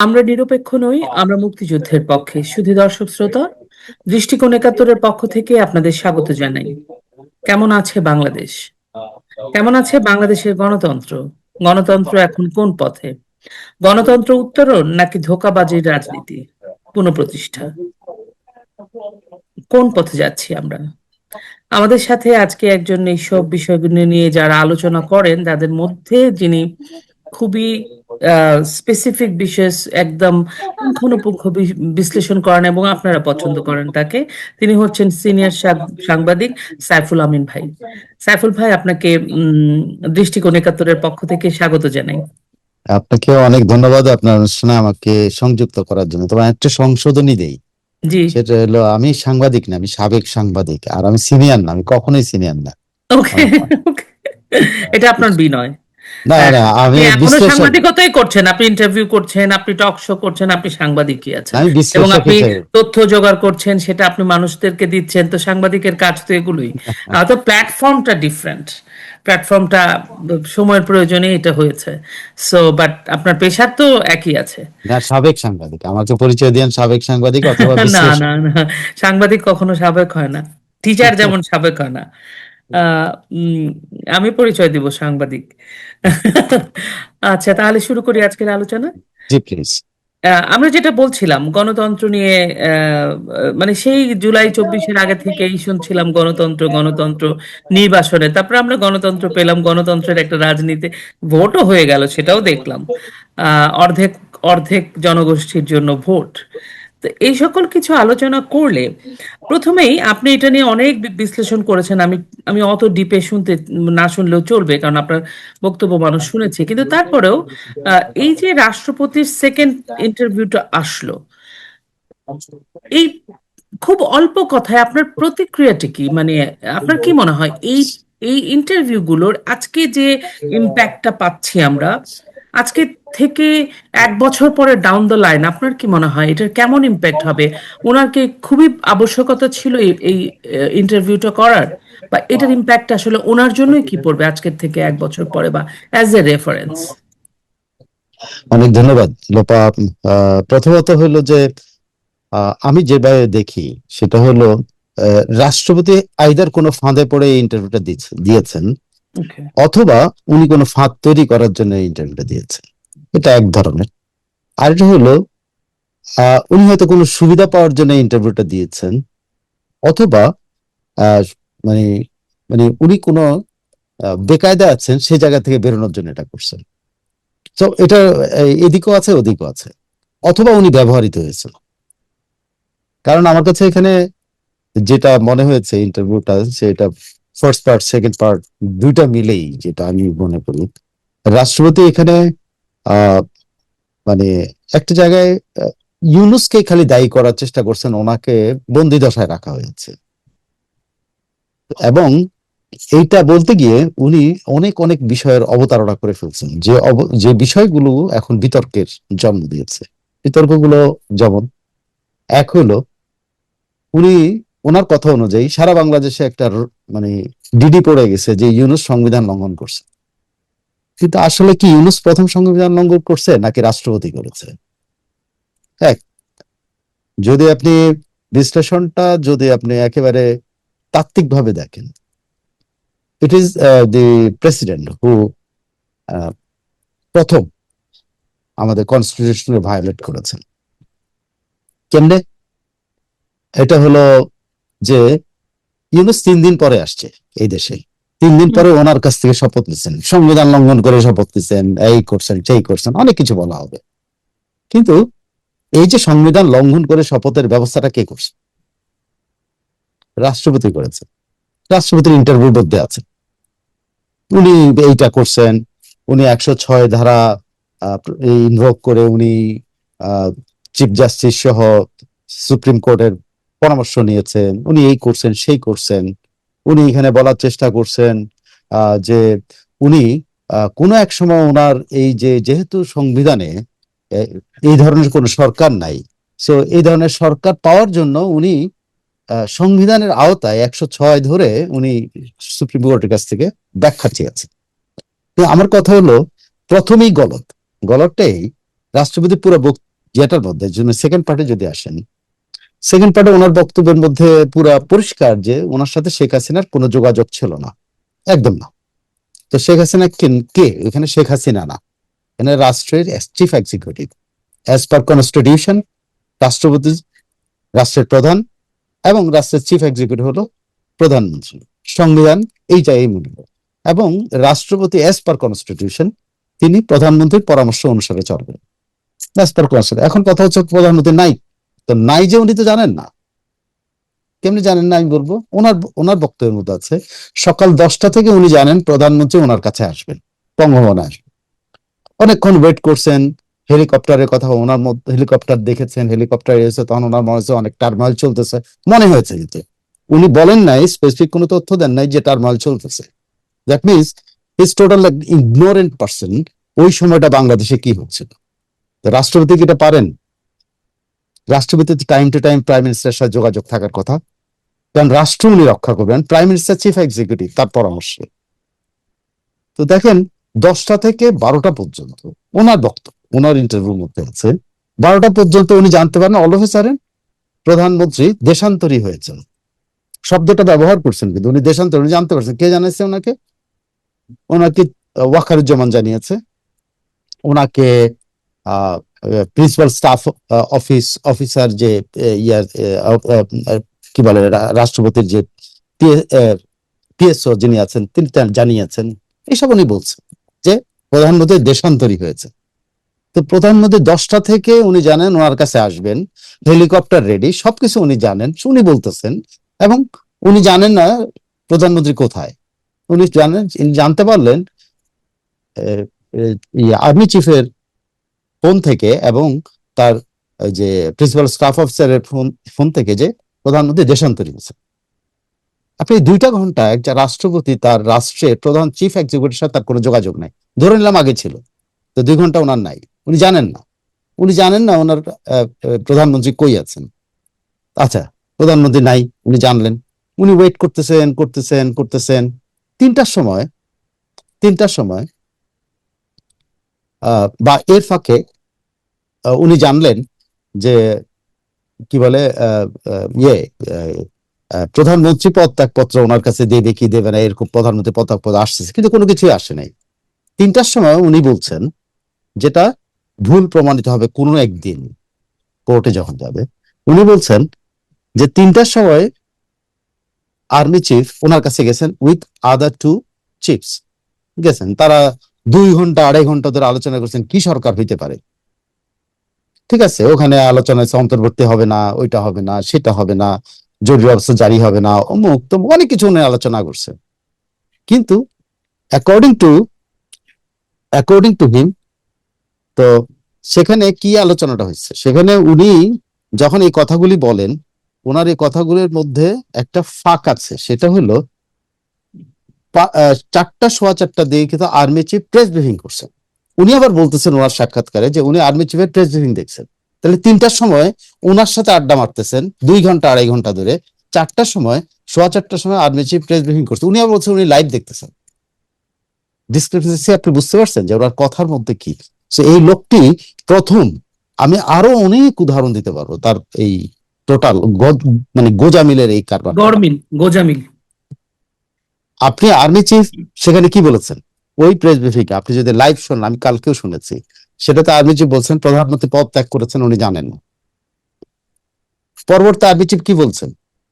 আমরা নিরপেক্ষ নই, আমরা মুক্তিযুদ্ধের পক্ষে। শুধু দর্শক শ্রোতা, দৃষ্টিকোণ একাত্তরের পক্ষ থেকে আপনাদের স্বাগত জানাই। কেমন আছে বাংলাদেশ? কেমন আছে বাংলাদেশের গণতন্ত্র? গণতন্ত্র এখন কোন পথে? গণতন্ত্র উত্তরণ নাকি ধোঁকাবাজির রাজনীতি পুনঃপ্রতিষ্ঠা? কোন পথে যাচ্ছি আমরা? আমাদের সাথে আজকে একজন এইসব বিষয়গুলো নিয়ে যারা আলোচনা করেন তাদের মধ্যে যিনি খুবই স্পেসিফিক বিশেষ একদম পুঙ্খানুপুঙ্খ বিশ্লেষণ করেন এবং আপনারা পছন্দ করেন তাকে, তিনি হচ্ছেন সিনিয়র সাংবাদিক সাইফুল আমিন ভাই। সাইফুল ভাই, আপনাকে দৃষ্টিকোণ একাত্তরের পক্ষ থেকে স্বাগত জানাই। আপনাকে অনেক ধন্যবাদ আপনার অনুষ্ঠানে আমাকে সংযুক্ত করার জন্য। তবে একটা সংশোধনী দেই, জি, সেটা হলো আমি সাংবাদিক না, আমি সাবেক সাংবাদিক, আর আমি সিনিয়র না, আমি কখনোই সিনিয়র না। ওকে, এটা আপনার বিনয়। না না, আমি আপনি এখনো বিশ্লেষক, সাংবাদিকতাই করছেন, আপনি ইন্টারভিউ করছেন, আপনি টক শো করছেন, আপনি সাংবাদিকই আছেন আমি এবং বিশ্লেষক আপনি হিসেবে। তথ্য জোগাড় করছেন, সেটা আপনি মানুষদেরকে দিচ্ছেন। তো সাংবাদিকের কাজ তো এগুলোই। তো প্ল্যাটফর্মটা ডিফারেন্ট, প্ল্যাটফর্মটা সময়ের প্রয়োজনে এটা হয়েছে। সো বাট আপনার পেশার তো একই আছে। না, সাবেক সাংবাদিক, আমাকে পরিচয় দিয়েন সাবেক সাংবাদিক অথবা না বিশ্লেষক। না না, সাংবাদিক কখনো সাবেক হয় না, টিচার যেমন সাবেক হয় না। আহ, উম, আমি পরিচয় দিব সাংবাদিক। আচ্ছা, তাহলে শুরু করি আজকের আলোচনা। জি প্লিজ। আমরা যেটা বলছিলাম গণতন্ত্র নিয়ে, মানে সেই জুলাই 24-এর আগে থেকেই শুনছিলাম গণতন্ত্র গণতন্ত্র, নির্বাসনে তারপর আমরা গণতন্ত্র পেলাম, গণতন্ত্রের একটা রাজনীতি, ভোটও হয়ে গেল, সেটাও দেখলাম। অর্ধেক অর্ধেক জনগোষ্ঠীর জন্য ভোট। তো এই সকল কিছু আলোচনা করলে প্রথমেই আপনি এটা নিয়ে অনেক বিশ্লেষণ করেছেন। আমি আমি অত ডিপে শুনতে না শুনলেও চলবে, কারণ আপনার বক্তব্য মানুষ শুনেছে, কিন্তু তারপরেও এই যে রাষ্ট্রপতির সেকেন্ড ইন্টারভিউটা আসলো, এই খুব অল্প কথায় আপনার প্রতিক্রিয়াটা কি? মানে আপনার কি মনে হয় এই এই ইন্টারভিউগুলোর আজকে যে ইম্প্যাক্টটা পাচ্ছি আমরা, আজকে থেকে 1 বছর পরে ডাউন দ্য লাইন আপনার কি মনে হয় এটার কেমন ইম্প্যাক্ট হবে? ওনার কি খুবই আবশ্যকতা ছিল এই ইন্টারভিউটা করার, বা এটার ইম্প্যাক্ট আসলে ওনার জন্যই কি পড়বে আজকের থেকে 1 বছর পরে, বা অ্যাজ এ রেফারেন্স? অনেক ধন্যবাদ লোপা। প্রথমত হলো যে আমি যেভাবে দেখি সেটা হলো রাষ্ট্রপতি আইদার কোনো ফাঁদে পড়ে এই ইন্টারভিউটা দিয়েছেন, ওকে, অথবা উনি কোনো ফাঁদ তৈরি করার জন্য এই ইন্টারভিউটা দিয়েছেন। এটা এক ধরনের। আরেকটা হলো উনি হয়তো কোনো সুবিধা পাওয়ার জন্য ইন্টারভিউটা দিয়েছেন, অথবা আহ, মানে মানে উনি কোনো বেকায়দা আছেন সেই জায়গা থেকে বেরোনোর জন্য এটা করছেন। তো এটা এদিকও আছে ওদিকও আছে, অথবা উনি ব্যবহৃত হয়েছেন। কারণ আমার কাছে এখানে যেটা মনে হয়েছে ইন্টারভিউটা, সেটা ফার্স্ট পার্ট সেকেন্ড পার্ট দুইটা মিলেই যেটা আমি মনে করি, রাষ্ট্রপতি এখানে আহ মানে একটা জায়গায় ইউনুসকে খালি দায়ী করার চেষ্টা করছেন, ওনাকে বন্দি দশায় রাখা হয়েছে। এবং এইটা বলতে গিয়ে উনি অনেক অনেক বিষয়ের অবতারণা করে ফেলছেন, যে বিষয়গুলো এখন বিতর্কের জন্ম দিয়েছে। বিতর্কগুলো যেমন, এক হলো উনি ওনার কথা অনুযায়ী সারা বাংলাদেশে একটা মানে ডিডি পড়ে গেছে যে ইউনুস সংবিধান লঙ্ঘন করছে। কিন্তু আসলে কি ইউনুস প্রথম সংবিধান লঙ্ঘন করছে নাকি রাষ্ট্রপতি করেছে? এক, যদি আপনি বিশ্লেষণটা যদি আপনি একেবারে তাত্ত্বিকভাবে দেখেন, ইট ইজ দি প্রেসিডেন্ট হু প্রথম আমাদের কনস্টিটিউশনে ভায়োলেট করেছেন। কেমনে? এটা হলো যে ইউনুস 3 দিন পরে আসছে এই দেশে, 3 দিন পরে ওনার কাছ থেকে শপথ নিচ্ছেন, সংবিধান লঙ্ঘন করে শপথ নিচ্ছেন, এই করছেন সেই করছেন, অনেক কিছু বলা হবে। কিন্তু এই যে সংবিধান লঙ্ঘন করে শপথের ব্যবস্থাটা কে করছে? রাষ্ট্রপতি করেছে। রাষ্ট্রপতির ইন্টারভিউ মধ্যে আছে উনি এইটা করছেন। উনি 106 ধারা ইনভোক করে উনি চিফ জাস্টিস সহ সুপ্রিম কোর্টের পরামর্শ নিয়েছেন, উনি এই করছেন সেই করছেন। উনি এখানে বলার চেষ্টা করছেন যে উনি কোনো এক সময় ওনার এই যে যেহেতু সংবিধানে এই ধরনের কোনো সরকার নাই, সো এই ধরনের সরকার পাওয়ার জন্য উনি সংবিধানের আওতায় 106 ধরে উনি সুপ্রিম কোর্টের কাছ থেকে ব্যাখ্যা চেয়েছেন। তো আমার কথা হলো প্রথমেই গলতটাই রাষ্ট্রপতি পুরো যেটার মধ্যে সেকেন্ড পার্টে যদি আসেন, সেকেন্ড পার্টে ওনার বক্তব্যের মধ্যে পুরা পরিষ্কার যে ওনার সাথে শেখ হাসিনার কোনো যোগাযোগ ছিল না, একদম না। তো শেখ হাসিনা কে? এখানে শেখ হাসিনা না, এখানে রাষ্ট্রের chief executive. As per constitution রাষ্ট্রপতি রাষ্ট্রের প্রধান এবং রাষ্ট্রের চিফ এক্সিকিউটিভ হলো প্রধানমন্ত্রী। সংবিধান এই মূল্য, এবং রাষ্ট্রপতি অ্যাজ পার কনস্টিটিউশন তিনি প্রধানমন্ত্রীর পরামর্শ অনুসারে চলবেন। As per constitution. এখন কথা হচ্ছে প্রধানমন্ত্রী নাই, তো নাই যে উনি তো জানেন না। কেমনি জানেন না আমি বলবো, ওনার ওনার বক্তব্যের মধ্যে আছে সকাল 10টা থেকে উনি জানেন প্রধানমন্ত্রী ওনার কাছে আসবেন, বঙ্গভবনে আসবেন। অনেকক্ষণ ওয়েট করছেন, হেলিকপ্টারের কথা ওনার মধ্যে, হেলিকপ্টার দেখেছেন, হেলিকপ্টার এসে তখন ওনার মনে হচ্ছে অনেক টার্মাইল চলতেছে, মনে হয়েছে। কিন্তু উনি বলেন নাই, স্পেসিফিক কোনো তথ্য দেন নাই যে টার্মাইল চলতেছে। That means is total ignorant person ওই সময়টা বাংলাদেশে কি হচ্ছিল। রাষ্ট্রপতি কি এটা পারেন? রাষ্ট্রপতি টাইম টু টাইম প্রাইম মিনিস্টারের সাথে যোগাযোগ থাকার কথা, কারণ রাষ্ট্র উনি রক্ষা করবেন, প্রাইম মিনিস্টার চিফ এক্সিকিউটিভ তার পরামর্শে। তো দেখেন 10টা থেকে 12টা পর্যন্ত ওনার বক্তব্য, ওনার ইন্টারভিউর মধ্যে আছে 12টা পর্যন্ত উনি জানতে পারেন অল অফ এ সাডেন প্রধানমন্ত্রী দেশান্তরী হয়েছেন। শব্দটা ব্যবহার করছেন, কিন্তু উনি দেশান্তরী, উনি জানতে পারছেন। কে জানাইছে ওনাকে? ওনাকে ওয়াকারুজ্জামান জানিয়েছে, ওনাকে প্রিন্সিপাল স্টাফ অফিসার যে ইয়ার কি বলে রাষ্ট্রপতির যে পিএসও যিনি আছেন তিনি জানিয়েছেন। এসব উনি বলছেন যে প্রধানমন্ত্রী দেশান্তরী হয়েছে। তো প্রধানমন্ত্রী 10টা থেকে উনি জানেন ওনার কাছে আসবেন, হেলিকপ্টার রেডি, সবকিছু উনি জানেন, উনি বলতেছেন। এবং উনি জানেন না প্রধানমন্ত্রী কোথায়। উনি জানেন, জানতে পারলেন আর্মি চিফের ফোন থেকে এবং তার যে প্রিন্সিপাল স্টাফ অফিসারের ফোন থেকে যে প্রধানমন্ত্রী দেশান্তরী হয়েছে। আপনি 2টা ঘন্টা একটা রাষ্ট্রপতি তার রাষ্ট্রের প্রধান চিফ এক্সিকিউটিভের সাথে তার কোনো যোগাযোগ নাই, ধরে নিলাম আগে ছিল, তো 2 ঘন্টা ওনার নাই, উনি জানেন না। উনি জানেন না ওনার প্রধানমন্ত্রী কই আছেন। আচ্ছা, প্রধানমন্ত্রী নাই, উনি জানলেন, উনি ওয়েট করতেছেন করতেছেন করতেছেন। 3টার সময়, 3টার সময় বা এর ফাঁকে উনি জানলেন যে কি বলে প্রধানমন্ত্রী পদত্যাগপত্র ওনার কাছে দেবে কি দেবে না, এরকম প্রধানমন্ত্রী পদত্যাগপত্র আসছে, কিন্তু কোনো কিছুই আসে নাই। 3টার সময় উনি বলছেন, যেটা ভুল প্রমাণিত হবে কোনো একদিন কোর্টে যখন যাবে, উনি বলছেন যে 3টার সময় আর্মি চিফ ওনার কাছে গেছেন উইথ আদার 2 চিফস, গেছেন। তারা 2 ঘন্টা 2.5 ঘন্টা ধরে আলোচনা করছেন কি সরকার হইতে পারে। ঠিক আছে, ওখানে আলোচনা হচ্ছে অন্তর্বর্তী হবে না, ওইটা হবে না, সেটা হবে না, জরুরি অবস্থা জারি হবে না, অমুক তো অনেক কিছু উনি আলোচনা করছে। কিন্তু অ্যাকর্ডিং টু হিম, তো সেখানে কি আলোচনাটা হচ্ছে, সেখানে উনি যখন এই কথাগুলি বলেন, ওনার এই কথাগুলির মধ্যে একটা ফাঁক আছে। সেটা হলো 4টা, 4:15 দিয়ে কিন্তু আর্মি চিফ প্রেস ব্রিফিং করছেন। উনি আবার বলতেছেন ওনার সাক্ষাৎকারে যে উনি আর্মি চিফের প্রেস ব্রিফিং দেখছেন। তাহলে 3টার সময় ওনার সাথে আড্ডা মারতেছেন 2 ঘন্টা 2.5 ঘন্টা ধরে, 4টার সময় 4:15 আর্মি চিফ প্রেস ব্রিফিং করছে, উনি আবার বলছেন উনি লাইভ দেখতেছেন। ডিসক্রিপেন্সি আপনি বুঝতে পারছেন যে ওনার কথার মধ্যে কি। এই লোকটি প্রথম, আমি আরো অনেক উদাহরণ দিতে পারবো তার এই টোটাল মানে গোজামিলের এই কারবার। গরমিল, গোজামিল। আপনি আর্মি চিফ সেখানে কি বলেছেন ওই প্রেস ব্রিফিং, আপনি যদি লাইভ শোনেন, আমি কালকেও শুনেছি, সেটাতে আর্মি চিফ বলছেন প্রধানমন্ত্রী পদ ত্যাগ করেছেন উনি জানেন না। পরবর্তী আর্মি চিফ কি বলছেন,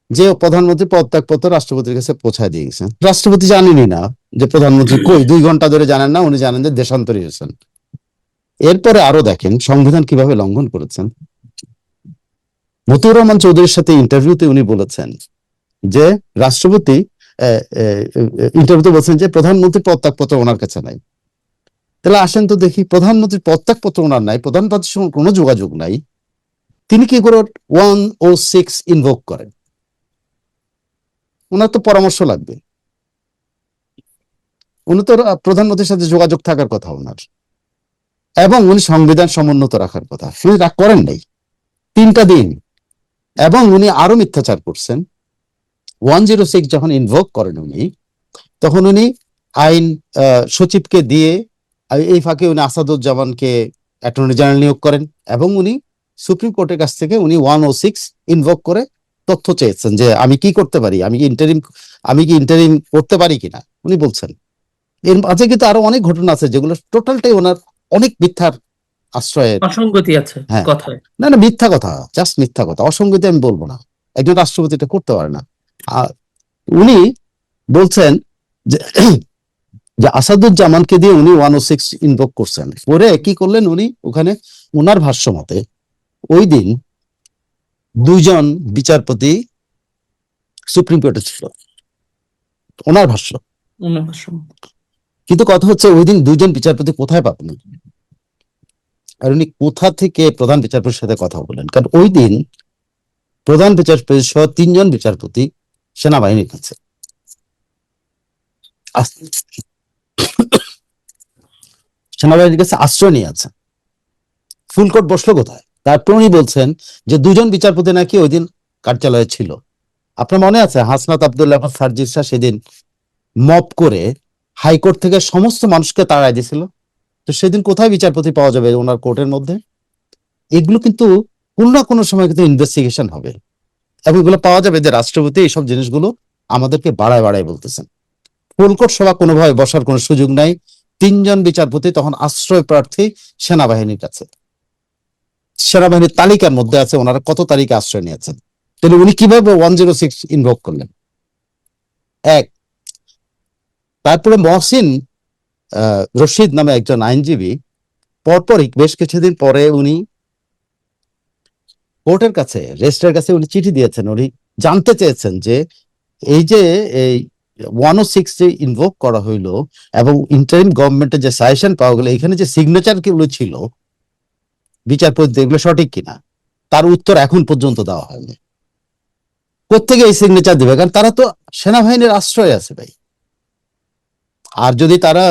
যে প্রধানমন্ত্রী পদত্যাগপত্র রাষ্ট্রপতির কাছে পৌঁছায় দিয়ে গেছেন, রাষ্ট্রপতি জানেনই না যে প্রধানমন্ত্রী কই, 2 ঘন্টা ধরে জানেন না, উনি জানেন যে দেশান্তরী হয়েছেন। এরপরে আরো দেখেন সংবিধান কিভাবে লঙ্ঘন করেছেন। মতিউর রহমান চৌধুরীর সাথে ইন্টারভিউতে উনি বলেছেন যে রাষ্ট্রপতি ইন্টারভিউতে বলছেন যে প্রধানমন্ত্রীর পদত্যাগপত্র ওনার কাছে নাই। তাহলে আসেন তো দেখি, প্রধানমন্ত্রীর পদত্যাগপত্র ওনার নাই, প্রধানমন্ত্রীর সঙ্গে কোনো যোগাযোগ নাই, তিনি কি করে 106 ইনভোক করেন? ওনার তো পরামর্শ লাগবে, উনি তো প্রধানমন্ত্রীর সাথে যোগাযোগ থাকার কথা ওনার, এবং উনি সংবিধান সমুন্নত রাখার কথা, উনি করেন নাই 3টা দিন। এবং উনি আরো মিথ্যাচার করছেন। 106 যখন ইনভোক করেন উনি, তখন উনি আইন সচিবকে দিয়ে, এই ফাঁকে উনি আসাদুজ্জামানকে অ্যাটর্নি জেনারেল নিয়োগ করেন, এবং উনি সুপ্রিম কোর্টের কাছ থেকে উনি 106 ইনভোক করে তথ্য চেয়েছেন যে আমি কি করতে পারি, আমি কি ইন্টারিম করতে পারি কিনা। উনি বলছেন এর মাঝে কিন্তু আরো অনেক ঘটনা আছে যেগুলো টোটালটাই ওনার অনেক মিথ্যার আশ্রয়ের। অসঙ্গতি আছে হ্যাঁ, কথায়। না না, মিথ্যা কথা, জাস্ট মিথ্যা কথা, অসঙ্গতি আমি বলবো না, একজন রাষ্ট্রপতি এটা করতে পারে না। আর উনি বলছেন যে যে আসাদুজ্জামানকে দিয়ে উনি 106 ইনভোক করছেন, পরে কি করলেন উনি ওখানে, ওনার ভাষ্য মতে ওই দিন 2জন বিচারপতি সুপ্রিম কোর্টে ছিল, ওনার ভাষ্য। উন্নয়ন। কিন্তু কথা হচ্ছে ওই দিন 2জন বিচারপতি কোথায় পাবেন, আর উনি কোথা থেকে প্রধান বিচারপতির সাথে কথা বলেন, কারণ ওই দিন প্রধান বিচারপতি সহ 3জন বিচারপতি সেনাবাহিনীর কাছে সেনাবাহিনীর কাছে আশ্রয় নিয়ে আছে। ফুল কোর্ট বসলো কোথায়? তারপর উনি বলছেন যে 2জন বিচারপতি নাকি ওই দিন কার্যালয়ে ছিল। আপনার মনে আছে হাসনাত আব্দুল্লাহ সার্জিস সেদিন মপ করে হাইকোর্ট থেকে সমস্ত মানুষকে তাড়াই দিয়েছিল? তো সেদিন কোথায় বিচারপতি পাওয়া যাবে ওনার কোর্টের মধ্যে? এগুলো কিন্তু কোনো না কোনো সময় কিন্তু ইনভেস্টিগেশন হবে এবং এগুলো পাওয়া যাবে যে রাষ্ট্রপতি এইসব জিনিসগুলো আমাদেরকে বাড়ায় বাড়ায় বলতেছেন। ফুল কোর্ট সভা কোনোভাবে বসার কোনো সুযোগ নাই। 3জন বিচারপতি তখন আশ্রয় প্রার্থী সেনাবাহিনীর কাছে, সেনাবাহিনীর তালিকার মধ্যে আছে ওনারা কত তারিখে আশ্রয় নিয়েছেন। তাহলে উনি কিভাবে 106 ইনভোক করলেন? এক, তারপরে মহসিন রশিদ নামে একজন আইনজীবী পরপরই বেশ কিছুদিন পরে উনি কোর্টের কাছে, রেজিস্ট্রারের কাছে উনি চিঠি দিয়েছেন। উনি জানতে চেয়েছেন যে এই যে এই 106 যে ইনভোক করা হইলো এবং ইন্টারিম গভর্নমেন্টের যে সাজেশন পাওয়া গেল, এখানে যে সিগনেচার গুলো ছিল বিচারপতি, এগুলো সঠিক কিনা, তার উত্তর এখন পর্যন্ত দেওয়া হয়নি। কোত্থেকে এই সিগনেচার দিবে? কারণ তারা তো সেনাবাহিনীর আশ্রয় আছে ভাই। আর যদি তারা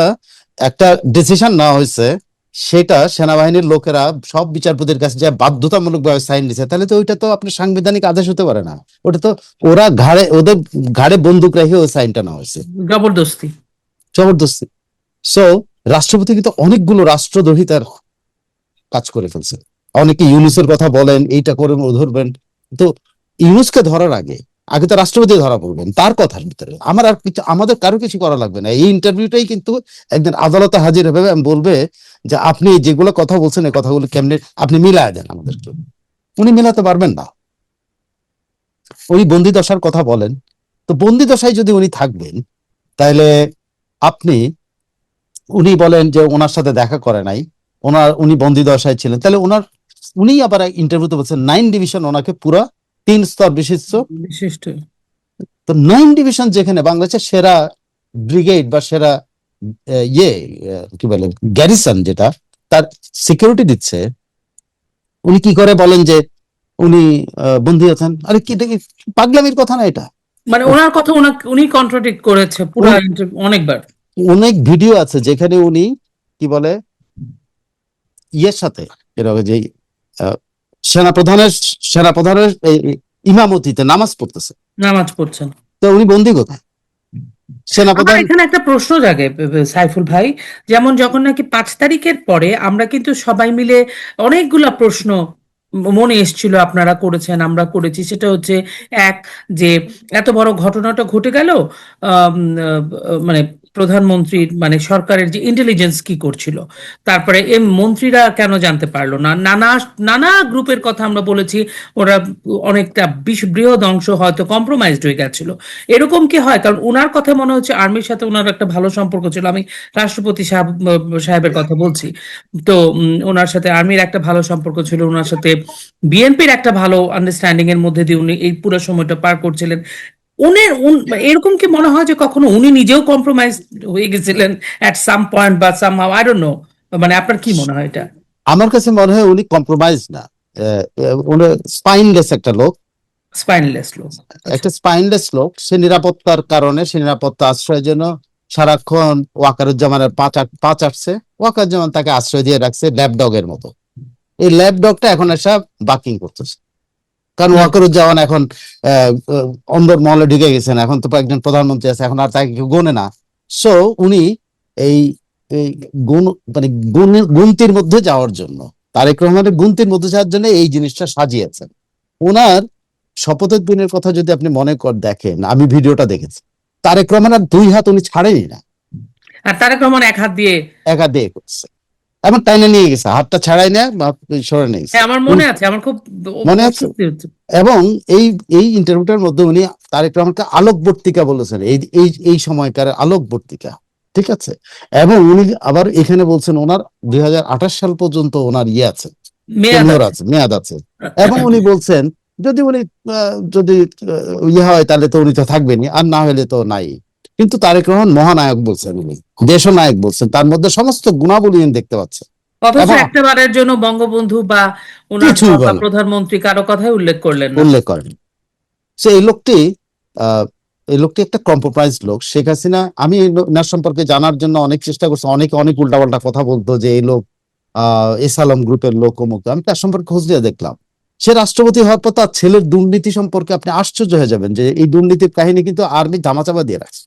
একটা ডিসিশন না হয়েছে সেটা সেনাবাহিনীর লোকেরা সব বিচারপতির কাছে যে বাধ্যতামূলক ভাবে সাইন দিছে, তাহলে তো ওইটা তো আপনার সাংবিধানিক আদেশ হতে পারে না। ওটা তো ওরা ওদের ঘাড়ে বন্দুক রেখে ওই সাইনটা নেওয়া হয়েছে, জবরদস্তি। জবরদস্তি। সো রাষ্ট্রপতি কিন্তু অনেকগুলো রাষ্ট্রদ্রোহিতার কাজ করে ফেলছে। অনেকে ইউনুসের কথা বলেন, এইটা করে ধরবেন, তো ইউনুসকে ধরার আগে আগে তো রাষ্ট্রপতি ধরা পড়বেন তার কথার ভিতরে। আমার আর কিছু, আমাদের কারো কিছু করা লাগবে না। এই ইন্টারভিউটাই কিন্তু একদিন আদালতে হাজির হবে এবং বলবে যে আপনি যেগুলো কথা বলছেন এই কথাগুলো কেমনে আপনি মিলায় দেন আমাদেরকে। উনি মিলাতে পারবেন না। উনি বন্দি দশার কথা বলেন, তো বন্দি দশায় যদি উনি থাকবেন তাহলে আপনি, উনি বলেন যে ওনার সাথে দেখা করে নাই, উনি বন্দি দশায় ছিলেন, তাহলে উনি আবার ইন্টারভিউতে বলছেন 9 ডিভিশন ওনাকে পুরা 3 স্তর বিশিষ্ট। বিশিষ্ট। তো 9 ডিভিশন যেখানে বাংলাদেশের সেরা ব্রিগেড বা সেরা কি বলে গ্যারিসন যেটা তার সিকিউরিটি দিচ্ছে, উনি কি করে বলেন যে উনি বন্দী আছেন? আরে কি, এটা কি পাগলামির কথা না এটা? মানে ওনার কথা উনি কন্ট্রাডিক্ট করেছে পুরো অনেকবার। অনেক ভিডিও আছে যেখানে উনি কি বলে ইয়ের সাথে, এরকম যে আহ, সেনাপ্রধানের ইমামতিতে নামাজ পড়তেছে, নামাজ পড়ছেন। তো উনি বন্দী কোথায়? আমার সেনাপ্রধান। এখানে একটা প্রশ্ন জাগে সাইফুল ভাই, যেমন যখন নাকি 5 তারিখের পরে আমরা কিন্তু সবাই মিলে অনেকগুলা প্রশ্ন মনে এসেছিল, আপনারা করেছেন আমরা করেছি, সেটা হচ্ছে এক, যে এত বড় ঘটনাটা ঘটে গেল, মানে প্রধানমন্ত্রীর মানে সরকারের যে ইন্টেলিজেন্স কি করছিল, তারপরে মন্ত্রীরা কেন জানতে পারলো না, নানা নানা গ্রুপের কথা আমরা বলেছি, ওরা অনেকটা বৃহৎ অংশ হয়তো কম্প্রোমাইজড হয়ে গেছিল। এরকম কি হয়? কারণ ওনার কথা মনে হচ্ছে আর্মির সাথে ওনার একটা ভালো সম্পর্ক ছিল, আমি রাষ্ট্রপতি সাহেবের কথা বলছি। তো ওনার সাথে আর্মির একটা ভালো সম্পর্ক ছিল, ওনার সাথে বিএনপির একটা ভালো আন্ডারস্ট্যান্ডিং এর মধ্যে দিয়ে উনি এই পুরো সময়টা পার করছিলেন। এরকম কি মনে হয় যে কখনো উনি নিজেও কম্প্রোমাইজ হয়ে গেছিলেন এট সাম পয়েন্ট বা সামহাউ, আই ডোন্ট নো, মানে আপনার কি মনে হয় এটা? আমার কাছে মনে হয় উনি কম্প্রোমাইজ না, উনি স্পাইনলেস একটা লোক, স্পাইনলেস লোক। একটা স্পাইনলেস লোক। সে নিরাপত্তার কারণে, সে নিরাপত্তা আশ্রয়ের জন্য সারাক্ষণ ওয়াকারুজ্জামানের পা চাটছে। ওয়াকারুজ্জামান তাকে আশ্রয় দিয়ে রাখছে ল্যাপডগের মতো। এই ল্যাপডগটা এখন এসে বাকিং করতেছে, কারণ ওয়াকারুজ্জামান এখন অন্দর মহলে ঢুকে গেছেন, এখন তো একজন প্রধানমন্ত্রী আছে, এখন আর তাকে কেউ গোনে না। সো উনি এই এই গুণ মানে গুণতির মধ্যে যাওয়ার জন্য তারেক রহমানের গুনতির মধ্যে যাওয়ার জন্য এই জিনিসটা সাজিয়েছেন। ওনার শপথের দিনের কথা যদি আপনি মনে দেখেন, আমি ভিডিওটা দেখেছি, তারেক রহমান আর দুই হাত উনি ছাড়েনি না, আর তারেক রহমান এক হাত দিয়ে, একা দিয়ে করছে, এমন টাইনে নিয়ে গেছে, হাতটা ছাড়াই না বা সরে নিয়ে গেছে। হ্যাঁ আমার মনে আছে, আমার খুব মনে আছে? অস্বস্তি হচ্ছে। এবং এই এই ইন্টারভিউটার মধ্যে উনি তারেক রহমানকে আলোকবর্তিকা বলেছেন, এই এই এই সময়কার আলোকবর্তিকা, ঠিক আছে। এবং উনি আবার এখানে বলছেন ওনার 2028 সাল পর্যন্ত ওনার ইয়ে আছে, মেয়াদ টেনিওর আছে। আছে, মেয়াদ আছে। এবং উনি বলছেন যদি উনি যদি ইয়ে হয় তাহলে তো উনি তো থাকবেনই, আর না হলে তো নাই। কিন্তু তারেক রহমান মহানায়ক বলছেন, উনি দেশনায়ক বলছেন, তার মধ্যে সমস্ত গুণাবলী উনি দেখতে পাচ্ছেন। অথচ এবং একটা বারের জন্য বঙ্গবন্ধু বা ওনার কিছুই দল বা বলেন, প্রধানমন্ত্রী কারো কথাই উল্লেখ করলেন না। উল্লেখ করেন। সে এই লোকটি আহ এই লোকটি একটা কম্প্রোমাইজ লোক। শেখ হাসিনা, আমি এনার সম্পর্কে জানার জন্য অনেক চেষ্টা করছি, অনেকে অনেক উল্টাপাল্টা কথা বলতো যে এই লোক এসালাম গ্রুপের লোক, অমুক। আমি তার সম্পর্কে খোঁজ নিয়ে দেখলাম, সে রাষ্ট্রপতি হওয়ার পর তার ছেলের দুর্নীতি সম্পর্কে আপনি আশ্চর্য হয়ে যাবেন যে এই দুর্নীতির কাহিনী কিন্তু আর্মি ধামাচাপা দিয়ে রাখছে।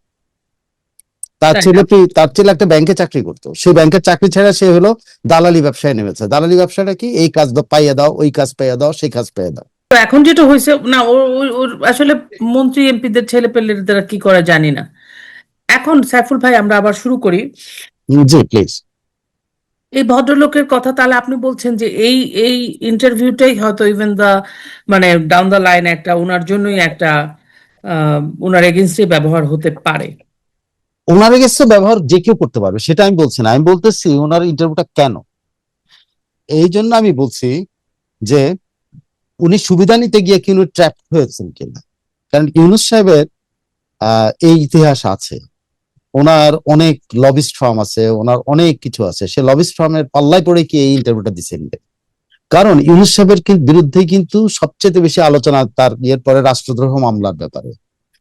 তার তাই ছেলে না? তার ছেলে একটা ব্যাংকে চাকরি করতো, সেই ব্যাংকের চাকরি ছেড়ে সে হলো দালালি ব্যবসায় নেমেছে। দালালি ব্যবসাটা কি? এই কাজ পাইয়ে দাও, ওই কাজ পাইয়ে দাও, সেই কাজ পাইয়ে দাও। তো এখন যেটা হয়েছে না, ওর আসলে মন্ত্রী এমপিদের ছেলে পেলেরা কি করে জানি না। এখন সাইফুল ভাই আমরা আবার শুরু করি। জি প্লিজ। এই ভদ্রলোকের কথা তাহলে আপনি বলছেন যে এই এই ইন্টারভিউটাই হয়তো ইভেন দা মানে ডাউন দা লাইন একটা ওনার জন্যই একটা ওনার এগেনস্টে ব্যবহার হতে পারে। ওনার কাছে ব্যবহার যে কেউ করতে পারবে, সেটা আমি বলছি না। আমি বলতেছি ওনার ইন্টারভিউটা কেন, এই জন্য আমি বলছি যে উনি সুবিধা নিতে গিয়ে কি উনি ট্র্যাপ হয়েছেন কিনা। কারণ ইউনূস সাহেবের এই ইতিহাস আছে, ওনার অনেক লবিস্ট ফার্ম আছে, ওনার অনেক কিছু আছে। সে লবিস্ট ফার্মের পাল্লায় পড়ে কি এই ইন্টারভিউটা দিচ্ছেন। কারণ ইউনূস সাহেবের বিরুদ্ধে কিন্তু সবচেয়ে বেশি আলোচনা তার ইয়ের পরে রাষ্ট্রদ্রোহ মামলার ব্যাপারে।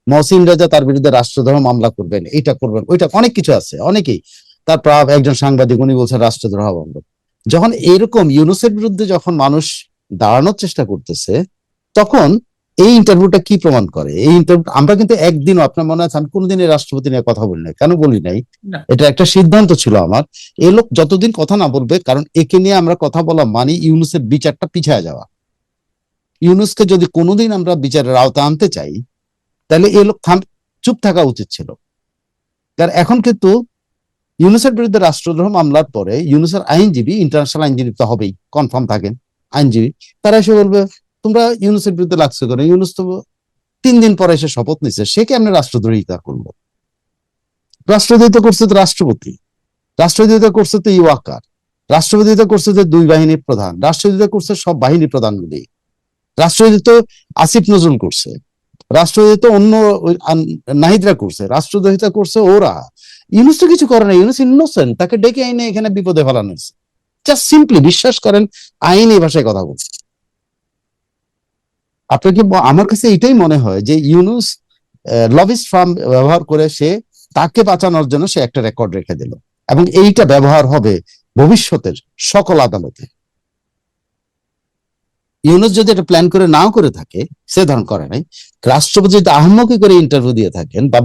মহসিন রাজা তার বিরুদ্ধে রাষ্ট্রদ্রোহ মামলা করবেন, এইটা করবেন, ওইটা, অনেক কিছু আছে, অনেকেই। তারপর একজন সাংবাদিক উনি বলছেন রাষ্ট্রদ্রোহ মামলা। যখন এরকম ইউনূসের বিরুদ্ধে যখন মানুষ দাঁড়ানোর চেষ্টা করতেছে, তখন এই ইন্টারভিউটা কি প্রমাণ করে? এই ইন্টারভিউ আমরা কিন্তু একদিনও, আপনার মনে আছে আমি কোনোদিন এই রাষ্ট্রপতি নিয়ে কথা বলি নাই, কেন বলি নাই? না, এটা একটা সিদ্ধান্ত ছিল আমার, এই লোক যতদিন কথা না বলবে, কারণ একে নিয়ে আমরা কথা বলা মানে ইউনূসের বিচারটা পিছায় যাওয়া। ইউনূসকে যদি কোনোদিন আমরা বিচারের আওতা আনতে চাই, তাহলে এই লোক চুপ থাকা উচিত ছিল। কারণ এখন কিন্তু ইউনূসের বিরুদ্ধে রাষ্ট্রদ্রোহ মামলার পরে ইউনূসের আইনজীবী, ইন্টারন্যাশনাল আইনজীবী তো হবেই, কনফার্ম থাকেন আইনজীবী, তারা এসে বলবে তোমরা ইউনূসের বিরুদ্ধে লাগছো কেন? ইউনূস তো 3 দিন পরে এসে শপথ নিচ্ছে, সে কেমনে রাষ্ট্রদ্রোহিতা করলো? রাষ্ট্রদ্রোহিতা করছে তো রাষ্ট্রপতি, রাষ্ট্রদ্রোহিতা করছে তো ইউয়াকার, রাষ্ট্রপতিতা করছে যে 2 বাহিনীর প্রধান, রাষ্ট্রপতিতা করছে সব বাহিনী প্রধানগুলি, রাষ্ট্রপতি আসিফ নজরুল করছে, রাষ্ট্রদ্রোহিত অন্য নাহিদরা করছে, রাষ্ট্রদ্রোহিতা করছে ওরা। ইউনূস তো কিছু করে না, ইউনূস ইনোসেন্ট, তাকে ডেকে আইনে এখানে বিপদে ফেলানো হয়েছে। জাস্ট সিম্পলি বিশ্বাস করেন, আইন এই ভাষায় কথা বলছে। আপনাকে আমার কাছে এটাই মনে হয় যে ইউনূস লবিস্ট ফার্ম ব্যবহার করে সে তাকে বাঁচানোর জন্য সে একটা রেকর্ড রেখে দিল, এবং এইটা ব্যবহার হবে ভবিষ্যতের সকল আদালতে। ইউনূস যদি এটা প্ল্যান করে নাও করে থাকে, সে ধরন করে নাই, রাষ্ট্রপতি যদি আহম্মকি করে ইন্টারভিউ দিয়ে থাকেন বা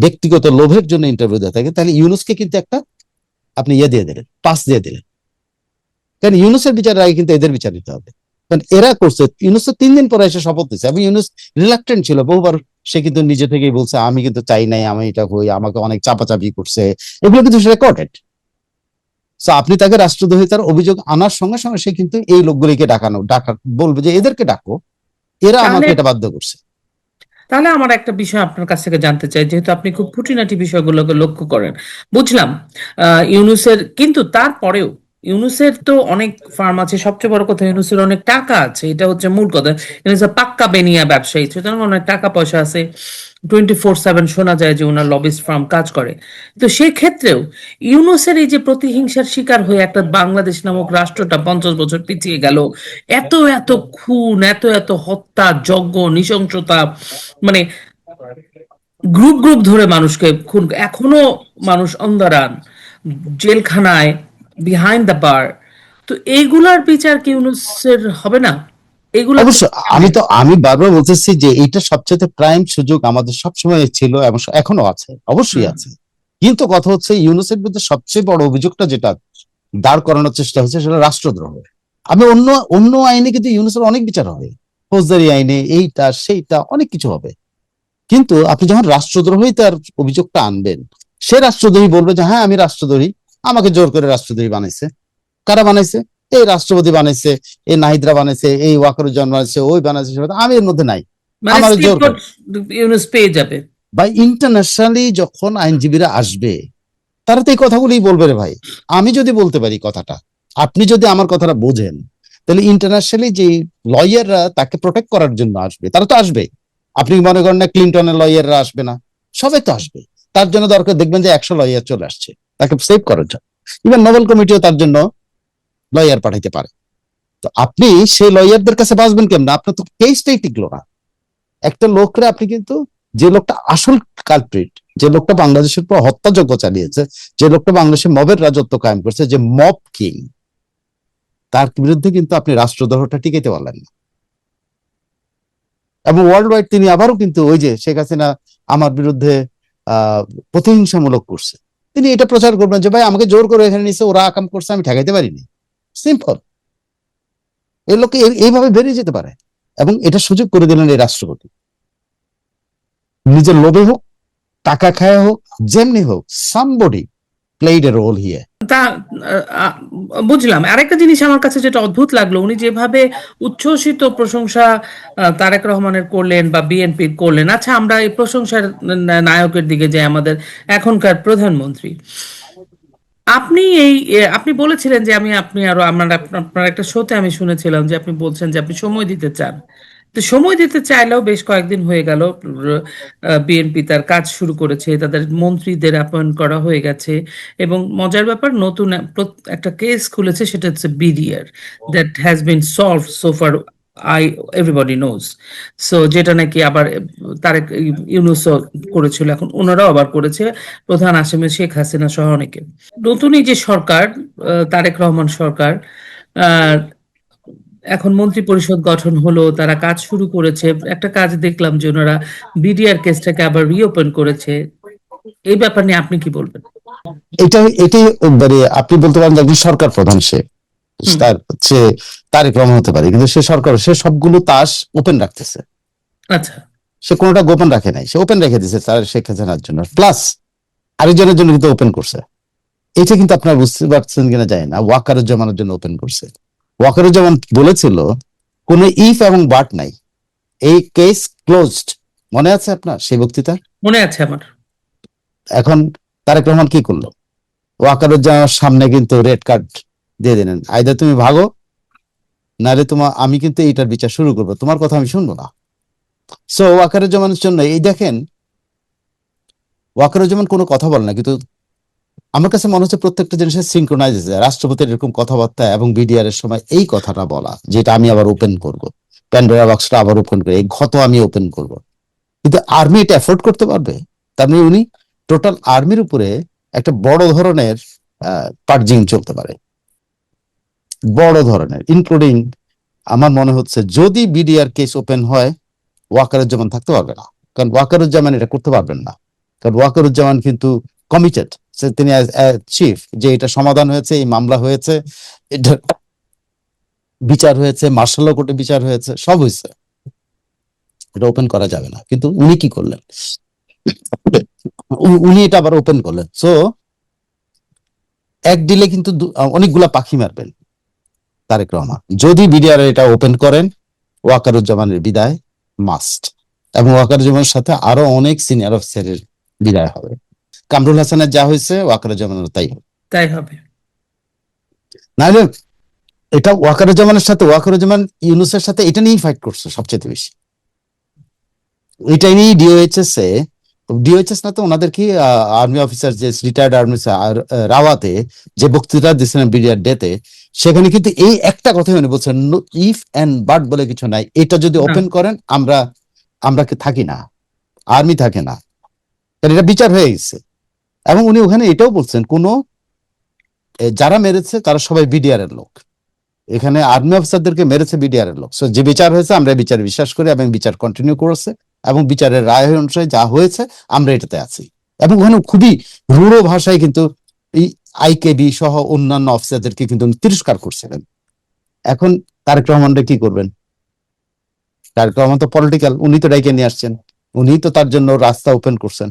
ব্যক্তিগত লোভের জন্য ইন্টারভিউ দিয়ে থাকেন, তাহলে ইউনূসকে কিন্তু একটা আপনি ইয়ে দিয়ে দিলেন, পাস দিয়ে দিলেন। কারণ ইউনূসের বিচারের আগে কিন্তু এদের বিচার দিতে হবে। কারণ এরা করছে, ইউনূস 3 দিন পরে এসে শপথ দিচ্ছে, এবং ইউনূস রিলাক্টেন্ট ছিল বহুবার, সে কিন্তু নিজে থেকেই বলছে আমি কিন্তু চাই নাই, আমি এটা হই, আমাকে অনেক চাপাচাপি করছে, এগুলো কিন্তু রেকর্ডেড। আপনি তাকে রাষ্ট্রদ্রোহিতার অভিযোগ আনার সঙ্গে সঙ্গে সে কিন্তু এই লোকগুলিকে ডাকা বলবে যে এদেরকে ডাকো, এরা তাহলে আমাকে এটা বাধ্য করছে। তাহলে আমার একটা বিষয় আপনার কাছ থেকে জানতে চাই, যেহেতু আপনি খুব খুঁটিনাটি বিষয়গুলোকে লক্ষ্য করেন। বুঝলাম ইউনূসের, কিন্তু তারপরেও ইউনূসের তো অনেক ফার্ম আছে, সবচেয়ে বড় কথা ইউনূসের অনেক টাকা আছে, এটা হচ্ছে মূল কথা। ইউনূসের পাক্কা বেনিয়া ব্যবসায়ী, সুতরাং অনেক টাকা পয়সা আছে। 24/7 শোনা যায় যে ওনার লবিস্ট ফার্ম কাজ করে। তো সেই ক্ষেত্রেও ইউনূসের এই যে প্রতিহিংসার শিকার হয়ে একটা বাংলাদেশ নামক রাষ্ট্রটা 50 বছর পিছিয়ে গেল, এত এত খুন, এত এত হত্যা, যজ্ঞ, নৃশংসতা, মানে গ্রুপ গ্রুপ ধরে মানুষকে খুন, এখনো মানুষ অন্ধরান জেলখানায়, বিহাইন্ড দ্য বার। তো এইগুলার বিচার কি ইউনূসের হবে না? এগুলা অবশ্য থেকে কেমনে? আমি বারবার বলতেছি যে এইটা সবচেয়ে প্রাইম সুযোগ আমাদের সবসময় ছিল এবং এখনো আছে, অবশ্যই হুম। আছে। কিন্তু কথা হচ্ছে ইউনূসের বিরুদ্ধে সবচেয়ে বড় অভিযোগটা যেটা দাঁড় করানোর চেষ্টা হচ্ছে সেটা রাষ্ট্রদ্রোহ। আমি অন্য অন্য আইনে কিন্তু ইউনূসের অনেক বিচার হবে, ফৌজদারি আইনে এইটা সেইটা অনেক কিছু হবে। কিন্তু আপনি যখন রাষ্ট্রদ্রোহী তার অভিযোগটা আনবেন, সে রাষ্ট্রদ্রোহী বলবে যে হ্যাঁ আমি রাষ্ট্রদ্রোহী, আমাকে জোর করে রাষ্ট্রদ্রোহী বানাইছে। কারা বানাইছে? এই রাষ্ট্রপতি বানাইছে, এই নাহিদরা বানাইছে, এই ওয়াকারুজ্জামান বানাইছে, ওই বানাইছে, আমি এর মধ্যে নাই, মানে আমার জোর স্কেপগোট করে। ইউনূস পেয়ে যাবে। বা ইন্টারন্যাশনালি যখন আইনজীবীরা আসবে, তারা তো এই কথাগুলোই বলবে রে ভাই। আমি যদি বলতে পারি কথাটা, আপনি যদি আমার কথাটা বোঝেন, তাহলে ইন্টারন্যাশনালি যে লয়াররা তাকে প্রোটেক্ট করার জন্য আসবে, তারা তো আসবে। আপনি মনে করেন না ক্লিনটনের লয়াররা আসবে না? সবাই তো আসবে। তার জন্য দরকার, দেখবেন যে 100 লয়ার চলে আসছে তাকে সেভ করার জন্য। ইভেন নোবেল কমিটিও তার জন্য লয়ার পাঠাইতে পারে। তো আপনি সেই লয়ারদের কাছে বাঁচবেন কেমন? আপনার তো কেসটাই টিকলো না। একটা লোকরে আপনি কিন্তু, যে লোকটা আসল কালপ্রিট, যে লোকটা বাংলাদেশের পর হত্যাযজ্ঞ চালিয়েছে, যে লোকটা বাংলাদেশে মবের রাজত্ব কায়েম করছে, যে মব কিং, তার বিরুদ্ধে কিন্তু আপনি রাষ্ট্রদ্রোহটা টিকাইতে পারলেন না। এবং ওয়ার্ল্ড ওয়াইড তিনি আবারও কিন্তু ওই যে শেখ হাসিনা আমার বিরুদ্ধে প্রতিহিংসামূলক করছে, তিনি এটা প্রচার করবেন যে ভাই আমাকে জোর করে এখানে নিছে, ওরা আকাম করছে, আমি ঠেকাইতে পারিনি। সিম্পল। এই লোকে এইভাবে বেরিয়ে যেতে পারে। এবং এটা সুযোগ করে দিলেন এই রাষ্ট্রপতি। নিজের লোভে হোক, টাকা খায় হোক, যেমনি হোক, somebody played a role here. তা বুঝলাম। আরেকটা জিনিস আমার কাছে যেটা অদ্ভুত লাগলো, উনি যেভাবে উচ্ছ্বসিত প্রশংসা তারেক রহমানের করলেন বা বিএনপির করলেন। আচ্ছা, আমরা এই প্রশংসার নায়কের দিকে যাই, আমাদের এখনকার প্রধানমন্ত্রী। আপনি আপনি বলেছিলেন যে আপনি আরো আপনার একটা শোতে আমি শুনেছিলাম যে আপনি বলছেন যে আপনি সময় দিতে চান। তো সময় দিতে চাইলেও বেশ কয়েকদিন হয়ে গেল, বিএনপি তার কাজ শুরু করেছে, তাদের মন্ত্রীদের অ্যাপয়েন্ট করা হয়ে গেছে। এবং মজার ব্যাপার, নতুন একটা কেস খুলেছে, সেটা হচ্ছে BDR, that has been solve so far, I everybody knows. So যেটা নাকি আবার তারেক ইউনূসও করেছিল, এখন ওনারাও আবার করেছে, প্রধান আসামি শেখ হাসিনা সহ অনেকে। নতুন এই যে সরকার, তারেক রহমান সরকার, আহ, এখন মন্ত্রী পরিষদ গঠন হলো, তারা কাজ শুরু করেছে। একটা কাজ দেখলাম যে ওনারা বিডিআর কেসটাকে আবার রিওপেন করেছে। এই ব্যাপার নিয়ে আপনি কি বলবেন? এটাই মানে আপনি বলতে পারেন যে একজন সরকার প্রধান, সে হুম। তার হচ্ছে তারেক রহমান হতে পারে, কিন্তু সে সরকার, সে সবগুলো তাস ওপেন রাখতেছে। আচ্ছা। সে কোনোটা গোপন রাখে নাই, সে ওপেন রেখে দিচ্ছে তার শেখ হাসিনার জন্য, প্লাস আরেকজনের জন্য কিন্তু ওপেন করছে। এটা কিন্তু আপনারা বুঝতে পারছেন কিনা জানি না, ওয়াকারুজ্জামানের জন্য ওপেন করছে। ওয়াকারুজ্জামান বলেছিল কোনো ইফ এবং বাট নাই, এই কেস ক্লোজড। মনে আছে আপনার সেই বক্তৃতা? মনে আছে আমার। এখন তারেক রহমান কি করলো? ওয়াকারুজ্জামানের সামনে কিন্তু রেড কার্ড দিয়ে দিলেন, আইদার তুমি ভাগো, নাহলে আমি কিন্তু এইটার বিচার শুরু করবো, তোমার কথা আমি শুনবো না। সো ওয়াকারুজ্জামানের জন্য এই দেখেন, ওয়াকারুজ্জামান কোনো কথা বলে না, কিন্তু আমার কাছে মনে হচ্ছে প্রত্যেকটা জিনিসের সিনক্রোনাইজ আছে। রাষ্ট্রপতির এরকম কথাবার্তা এবং বিডিআর এর সময় এই কথাটা বলা, যেটা আমি আবার ওপেন করব, প্যান্ডোরা বক্সটা আবার ওপেন করে এই ক্ষত আমি ওপেন করব। কিন্তু আর্মি এটা এফোর্ড করতে পারবে? তার মানে উনি টোটাল আর্মির উপরে একটা বড় ধরনের পার্জিং চলতে পারে, বড় ধরনের, ইনক্লুডিং আমার মনে হচ্ছে যদি বিডিআর কেস ওপেন হয়, ওয়াকারুজ্জামান থাকতে পারবে না। কারণ ওয়াকারুজ্জামান এটা করতে পারবেন না, কারণ ওয়াকারুজ্জামান কিন্তু কমিটেড। তিনি চিফ, যে এটা সমাধান হয়েছে, এই মামলা হয়েছে, এটা বিচার হয়েছে, মার্শাল ল কোর্টে বিচার হয়েছে, সব হয়েছে, এটা ওপেন করা যাবে না। কিন্তু উনি কি করলেন? উনি এটা আবার ওপেন করলেন। সো এক ডিলে কিন্তু অনেকগুলা পাখি মারবেন তারেক রহমান। যদি বিডিআর এটা ওপেন করেন, ওয়াকারুজ্জামানের বিদায় মাস্ট, এবং ওয়াকারুজ্জামানের সাথে আরো অনেক সিনিয়র অফিসারের বিদায় হবে। কামরুল হাসানের যা হয়েছে, ওয়াকারুজ্জামানের তাই হবে। তাই হবে। নাহলে এটা ওয়াকারুজ্জামানের সাথে, ওয়াকারুজ্জামান ইউনূসের সাথে এটা নিয়েই ফাইট করছে সবচেয়ে বেশি। এটা নিয়েই ডিওএইচএস না তো ওনাদের কি আর্মি অফিসার, যে রিটায়ার্ড আর্মি রাওয়াতে যে বক্তৃতা দিচ্ছিলেন বিডিআর ডেতে, সেখানে কিন্তু এই একটা কথাই উনি বলছেন, ইফ এন্ড বাট বলে কিছু নাই, এটা যদি না। ওপেন করেন আমরা থাকি না, আর্মি থাকে না, কারণ এটা বিচার হয়ে গেছে। এবং উনি ওখানে এটাও বলছেন, যারা মেরেছে তারা সবাই বিডিআর এর লোক, এখানে আর্মি অফিসারদেরকে মেরেছে বিডিআর এর লোক। সো যে বিচার হয়েছে আমরা বিচার বিশ্বাস করি, এবং বিচার কন্টিনিউ করেছে, এবং বিচারের রায় অনুসারে যা হয়েছে আমরা এটাতে আছি। এবং ওখানে খুবই রূঢ় ভাষায় কিন্তু এই আইকেবি সহ অন্যান্য অফিসারদেরকে কিন্তু তিরস্কার করছিলেন। এখন তারেক রহমানরা কি করবেন? তারেক রহমান তো পলিটিক্যাল, উনি তো ডাইকে নিয়ে আসছেন, উনি তো তার জন্য রাস্তা ওপেন করছেন।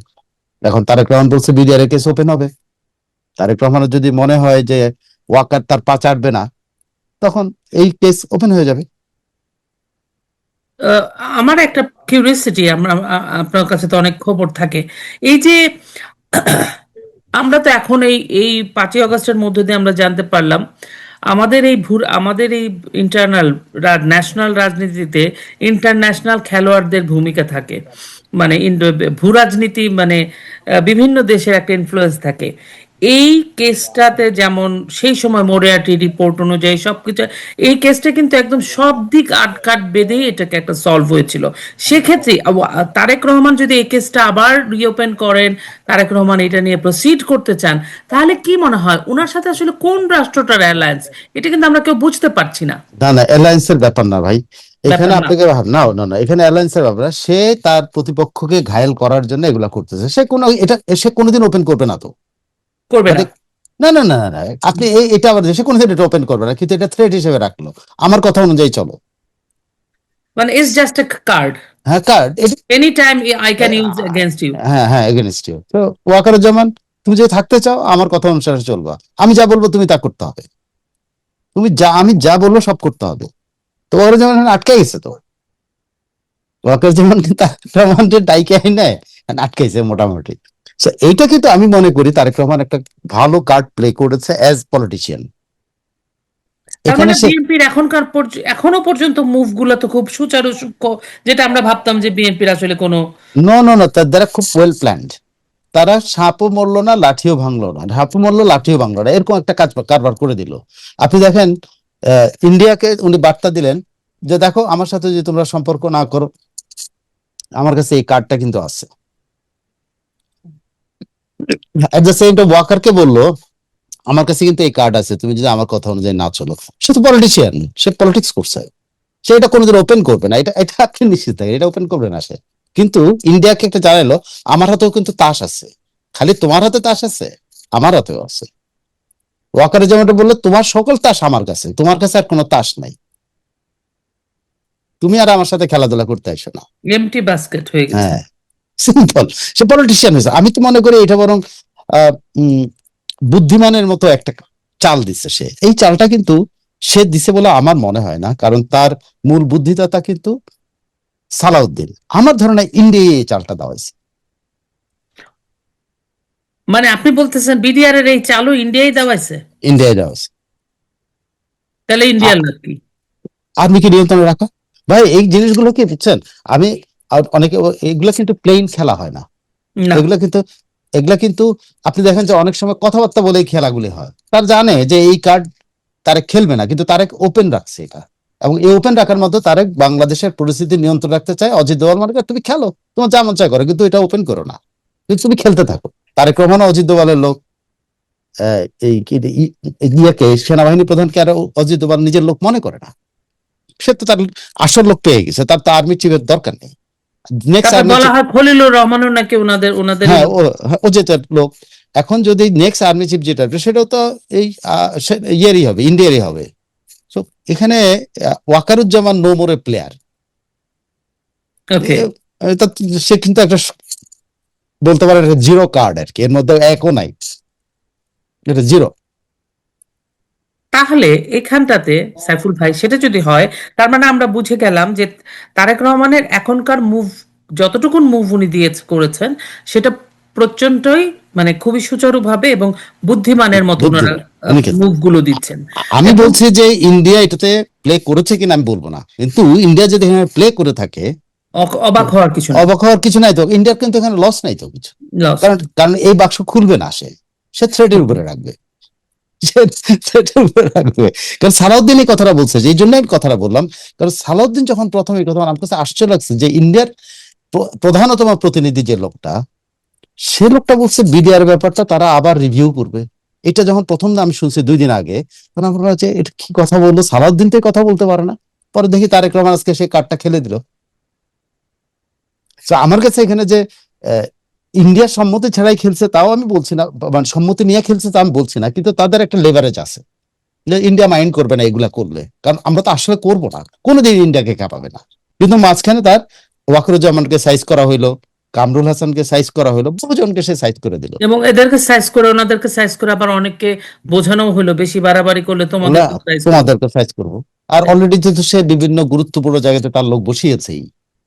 এখন তারেক রহমান বলছে বিডিআর এর কেস ওপেন হবে। তারেক রহমানের যদি মনে হয় যে ওয়াকার তার পা চাটবে না, তখন এই কেস ওপেন হয়ে যাবে। আহ, আমার একটা কিউরিয়াসিটি, আপনার কাছে তো অনেক খবর থাকে, এই যে আমরা তো এখন এই এই 5ই আগস্টের মধ্যে দিয়ে আমরা জানতে পারলাম আমাদের এই ইন্টারনাল ন্যাশনাল রাজনীতিতে ইন্টারন্যাশনাল খেলোয়াড়দের ভূমিকা থাকে, মানে ভূ রাজনীতি, মানে বিভিন্ন দেশের একটা ইনফ্লুয়েন্স থাকে। এই কেসটাতে যেমন সেই সময় মোরিয়াটি রিপোর্ট অনুযায়ী সবকিছু, এই কেসটা কিন্তু একদম সব দিক আটকাট বেঁধেই এটাকে একটা সলভ হয়েছিল। সেক্ষেত্রে তারেক রহমান যদি এই কেসটা আবার রিওপেন করেন, তারেক রহমান এটা নিয়ে প্রসিড করতে চান, তাহলে কি মনে হয় ওনার সাথে আসলে কোন রাষ্ট্রটার অ্যালায়েন্স? এটা কিন্তু আমরা কেউ বুঝতে পারছি না। না না, অ্যালায়েন্সের ব্যাপার না ভাই, এখানে ব্যাপার না। আপনাকে না না না, এখানে অ্যালায়েন্সের ব্যাপার না। সে তার প্রতিপক্ষকে ঘায়েল করার জন্য এগুলা করতেছে। সে কোনো এটা সে কোনোদিন ওপেন করবে না তো। করবে মানে না। না না না না না, আপনি এটা আবার সে কোনোদিন এটা ওপেন করবে না, কিন্তু এটা থ্রেট হিসেবে রাখলো। আমার কথা অনুযায়ী চলো। মানে ইটস জাস্ট এ কার্ড, হ্যাঁ card, any time I can use against you. হ্যাঁ হ্যাঁ এগেনস্ট ইউ। তো ওয়াকারুজ্জামান, তুমি যদি থাকতে চাও আমার কথা অনুসারে চলবা, আমি যা বলবো তুমি তা করতে হবে। আমি যা বলবো সব করতে হবে। তো ওয়াকারুজ্জামান এখন আটকে গেছে তো। ওয়াকারুজ্জামান কিন্তু তারেক রহমানের ডাইকে নেয়, আটকাইছে মোটামুটি। So, এইটা কিন্তু আমি মনে করি তারেক রহমান একটা ভালো কার্ড প্লে করেছে অ্যাজ পলিটিশিয়ান। তার এখানে মানে সে বিএনপির এখনো পর্যন্ত মুভগুলো তো খুব সুচারু সূক্ষ্ম, যেটা আমরা ভাবতাম যে বিএনপির আসলে কোনো। নো নো নো, তার দ্বারা খুব ওয়েল প্ল্যান্ড। তারা সাপও মরলো না, লাঠিও ভাঙলো না, সাপও মরলো লাঠিও ভাঙলো না, এরকম একটা কাজ কারবার করে দিল। আপনি দেখেন, ইন্ডিয়াকে উনি বার্তা দিলেন যে দেখো আমার সাথে যদি তোমরা সম্পর্ক না করো, আমার কাছে এই কার্ডটা কিন্তু আছে। এট দ্য সেম টাইম ওয়াকারকে বললো আমার কাছে কিন্তু এই কার্ড আছে, তুমি যদি আমার কথা অনুযায়ী না চলো। সে তো পলিটিশিয়ান, সে পলিটিক্স করছে, সে এটা কোনোদিন ওপেন করবে না, এটা এটা আপনি নিশ্চিত থাকেন, এটা ওপেন করবে না সে। কিন্তু ইন্ডিয়াকে একটা জানাইলো আমার হাতেও কিন্তু তাস আছে, খালি তোমার হাতে তাস আছে, আমার হাতেও আছে। ওয়াকারে যেমনটা বললো তোমার সকল তাস আমার কাছে, তোমার কাছে আর কোনো তাস নাই, তুমি আর আমার সাথে খেলাধুলা করতে আসো না। এমটি বাস্কেট হয়ে গেছে। হ্যাঁ, সিম্পল। সে পলিটিশিয়ান হয়েছে। আমি তো মনে করি এটা বরং আহ, উম, বুদ্ধিমানের মতো একটা চাল দিচ্ছে সে। এই চালটা কিন্তু সে দিছে বলে আমার মনে হয় না, কারণ তার মূল বুদ্ধিদাতা কিন্তু সালাউদ্দিন। আমার ধারণা ইন্ডিয়া এই চালটা দেওয়া হয়েছে। মানে আপনি বলতেছেন বিডিআর এর এই চালু ইন্ডিয়াই দেওয়াইছে? ইন্ডিয়ায় দেওয়া হয়েছে। তাহলে ইন্ডিয়ার লাভ কি? আপনি কি নিয়ন্ত্রণে রাখা, ভাই এই জিনিসগুলো কি বুঝছেন? আমি আর অনেকে এগুলা কিন্তু প্লেন খেলা হয় না। না। এগুলা কিন্তু এগুলা কিন্তু আপনি দেখেন যে অনেক সময় কথাবার্তা বলে এই খেলাগুলি হয়। তার জানে যে এই কার্ড তারেক খেলবে না, কিন্তু তারেক ওপেন রাখছে এটা। এবং এই ওপেন রাখার মধ্যে তারেক বাংলাদেশের পরিস্থিতি নিয়ন্ত্রণ রাখতে চায়। অজিত দোভাল মানে তুমি খেলো, তোমার যা মন চায় করো, কিন্তু এটা ওপেন করো না, কিন্তু তুমি খেলতে থাকো। তারেক রহমান অজিত দোভালের লোক, এই কি ইয়াকে সেনাবাহিনী প্রধানকে আর অজিত দোভাল নিজের লোক মনে করে না। সে তো তার আসল লোক পেয়ে গেছে, তার তো আর্মি চিফের দরকার নেই। নেক্সট তারপর আর্মি বলা চিফ, হয় খলিলুর রহমানও নাকি ওনাদেরই হ্যাঁ লোক। ও যেটা লোক। এখন যদি নেক্সট আর্মি চিফ যেটা আসবে, সেটাও তো এই ইয়েরই হবে, ইন্ডিয়ারই হবে। তো এখানে Waqaruzzaman no more a player. Okay. সে কিন্তু একটা বলতে পারে জিরো কার্ড আর কি, এর মধ্যে একও নাই, এটা জিরো। তাহলে এখানটাতে সাইফুল ভাই, সেটা যদি হয়, তার মানে আমরা বুঝে গেলাম যে তারেক রহমানের এখনকার মুভ, যতটুকুন মুভ উনি দিয়ে করেছেন, সেটা প্রচন্ডই, মানে খুবই সুচারুভাবে এবং বুদ্ধিমানের মতো ওনারা বুদ্ধিমান উনি খেলতে। মুভগুলো দিচ্ছেন। আমি এবং বলছি যে ইন্ডিয়া এটাতে প্লে করেছে কিনা আমি বলবো না, কিন্তু ইন্ডিয়া যদি এখানে প্লে করে থাকে, অবাক হওয়ার কিছু নেই। অবাক হওয়ার কিছু নাই তো। ইন্ডিয়ার কিন্তু এখানে লস নাই তো কিছু। লস। কারণ কারণ এই বাক্স খুলবে না সে, সে থ্রেটের উপরে রাখবে, সে থ্রেটের উপরে রাখবে। কারণ সালাউদ্দিন এই কথাটা বলছে, যে এই জন্য আমি কথাটা বললাম। কারণ সালাউদ্দিন যখন প্রথম এই কথা, আমার কাছে আশ্চর্য লাগছে যে ইন্ডিয়ার প্রধানতম প্রতিনিধি যে লোকটা, সে লোকটা বলছে বিডিআর ব্যাপারটা তারা আবার রিভিউ করবে। এটা যখন প্রথম আমি শুনছি 2 দিন আগে, তখন আমার মনে হচ্ছে এটা কি কথা বললো, সালাউদ্দিন তো এই কথা বলতে পারে না। পরে দেখি তারেক রহমান আজকে সেই কার্ডটা খেলে দিল। তো আমার কাছে এখানে যে ইন্ডিয়ার সম্মতি ছাড়াই খেলছে তাও আমি বলছি না, মানে সম্মতি নিয়ে খেলছে তা আমি বলছি না, কিন্তু তাদের একটা লেভারেজ আছে যে ইন্ডিয়া মাইন্ড করবে না এগুলা করলে, কারণ আমরা তো আসলে করবো না, কোনোদিন ইন্ডিয়াকে কাঁপাবে না। কিন্তু মাঝখানে তার ওয়াকরুজ্জামানকে সাইজ করা হইলো, কামরুল হাসানকে সাইজ করা হইলো, বহুজনকে সে সাইজ করে দিল। এবং এদেরকে সাইজ করে ওনাদেরকে সাইজ করে আবার অনেককে বোঝানো হলো বেশি বাড়াবাড়ি করলে বলে তোমাদেরকে সাইজ করবো। তোমাদেরকে সাইজ করবো। আর অলরেডি তো সে বিভিন্ন গুরুত্বপূর্ণ জায়গাতে তার লোক বসিয়েছেই।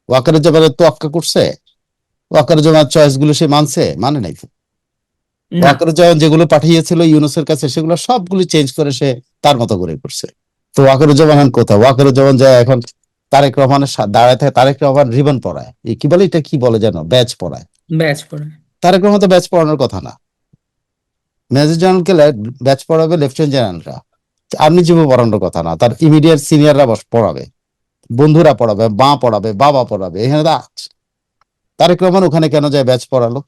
ওয়াকরুজ্জামানের তো অক্কা করছে, ওয়াকরুজ্জামানের চয়েস গুলো সে মানে নাই তো। না, ওয়াকরুজ্জামান যেগুলো পাঠিয়েছিল ইউনুসের কাছে সেগুলো সবগুলো চেঞ্জ করে সে তার মতো করে করছে। তো ওয়াকরুজ্জামান এখন কোথায়? ওয়াকরুজ্জামান যায় এখন তারেক রহমানের দাঁড়ায় থাকে, তারেক রহমান রিবন পড়ায়, এই কি বলে, এটা কি বলে যেন, ব্যাচ পড়ায়। ব্যাচ পড়ে। তারেক রহমান তো ব্যাচ পড়ানোর কথা না, মেজর জেনারেলকে ব্যাচ পড়াবে লেফটেন্যান্ট জেনারেলরা, আর্মি চিফও পড়ানোর কথা না, তার ইমিডিয়েট সিনিয়ররা পড়াবে, বন্ধুরা পড়াবে, মা পড়াবে, বাবা পড়াবে। এখানে তারেক রহমান ওখানে কেন যায় ব্যাচ পড়ালো,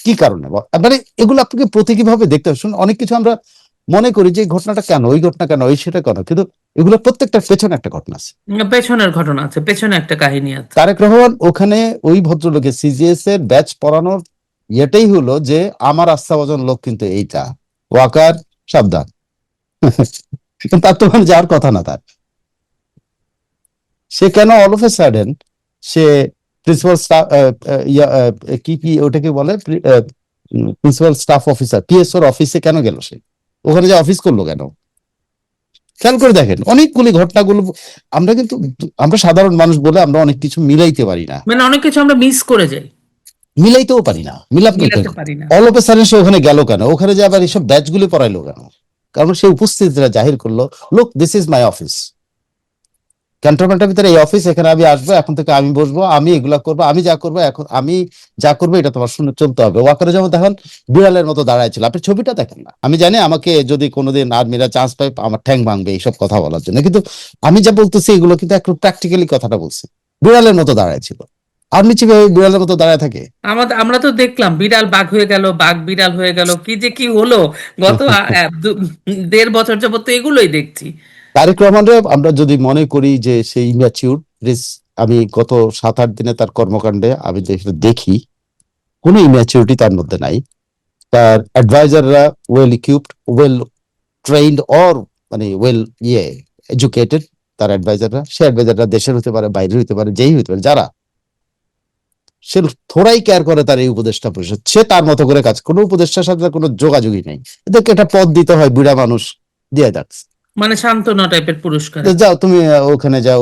কি কারণে? মানে এগুলো আপনাকে প্রতীকীভাবে দেখতে হবে। শুনুন, অনেক কিছু আমরা মনে করি যে এই ঘটনাটা কেন, ওই ঘটনা কেন, ওই সেটা কেন, কিন্তু এগুলো প্রত্যেকটার পেছনে একটা ঘটনা আছে। পেছনের ঘটনা আছে, পেছনে একটা কাহিনী আছে। তারেক রহমান ওখানে ওই ভদ্রলোকের সিজিএস এর ব্যাচ পড়ানোর এটাই হলো যে আমার আস্থাভাজন লোক কিন্তু এইটা, ওয়াকার সাবধান। কিন্তু তার তো ওখানে যাওয়ার কথা না তার। সে কেন all of a sudden say principal staff, কি ওটাকে বলে, প্রিন্সিপাল স্টাফ অফিসার, পিএসওর অফিসে কেন গেল সে? ওখানে যে অফিস করলো কেন? খেয়াল করে দেখেন অনেকগুলি ঘটনাগুলো। আমরা কিন্তু, আমরা সাধারণ মানুষ বলে আমরা অনেক কিছু মিলাইতে পারি না, মানে অনেক কিছু আমরা মিস করে যাই, মিলাইতেও পারি না, মিলাপ করতে। মিলাতে পারি না। অল অফ এ সাডেন সে ওখানে গেল কেন? ওখানে যে আবার এইসব ব্যাচগুলি পড়াইলো কেন? কারণ সে উপস্থিতিটা জাহির করলো, look this is my office, ক্যান্টনমেন্টের ভিতরে এই অফিস, এখানে আমি আসবো, এখন থেকে আমি বসবো, আমি এগুলা করবো, আমি যা করবো, এখন আমি যা করবো এটা তোমার শুনে চলতে হবে। ওয়াকারে যেমন দেখেন বিড়ালের মতো দাঁড়ায় ছিল, আপনি ছবিটা দেখেন না। আমি জানি আমাকে যদি কোনোদিন আর্মিরা চান্স পায় আমার ঠ্যাং ভাঙবে এইসব কথা বলার জন্য, কিন্তু আমি যা বলতেছি এগুলো কিন্তু একটু প্র্যাকটিক্যালি কথাটা বলছি। বিড়ালের মতো দাঁড়ায় ছিল। আর্মি চিফ বিড়ালের মতো দাঁড়ায় থাকে? আমরা তো দেখলাম বিড়াল বাঘ হয়ে গেল, বাঘ বিড়াল হয়ে গেল, কি যে কি হলো গত 1.5 বছর যাবত তো এগুলোই দেখছি। তারেক রহমানের আমরা যদি মনে করি যে সে ইম্যাচিউর, প্লিজ, আমি গত 7-8 দিনে তার কর্মকাণ্ডে আমি দেখি কোনো ইম্যাচিউরিটি তার মধ্যে নাই। তার অ্যাডভাইজাররা well equipped, well trained, or মানে ওয়েল এডুকেটেড। তার অ্যাডভাইজাররা, সে অ্যাডভাইজাররা দেশের হতে পারে, বাইরের হতে পারে, যেই হতে পারে, যারা সে থোড়াই কেয়ার করে তার এই উপদেষ্টা পরিষদ, সে তার মতো করে কাজ, কোনো উপদেষ্টার সাথে তার কোনো যোগাযোগই নেই। এদেরকে একটা পদ দিতে হয়, বুড়া মানুষ দিয়ে যাচ্ছে, মানে সান্ত্বনা টাইপের পুরস্কার। যাও তুমি ওখানে যাও,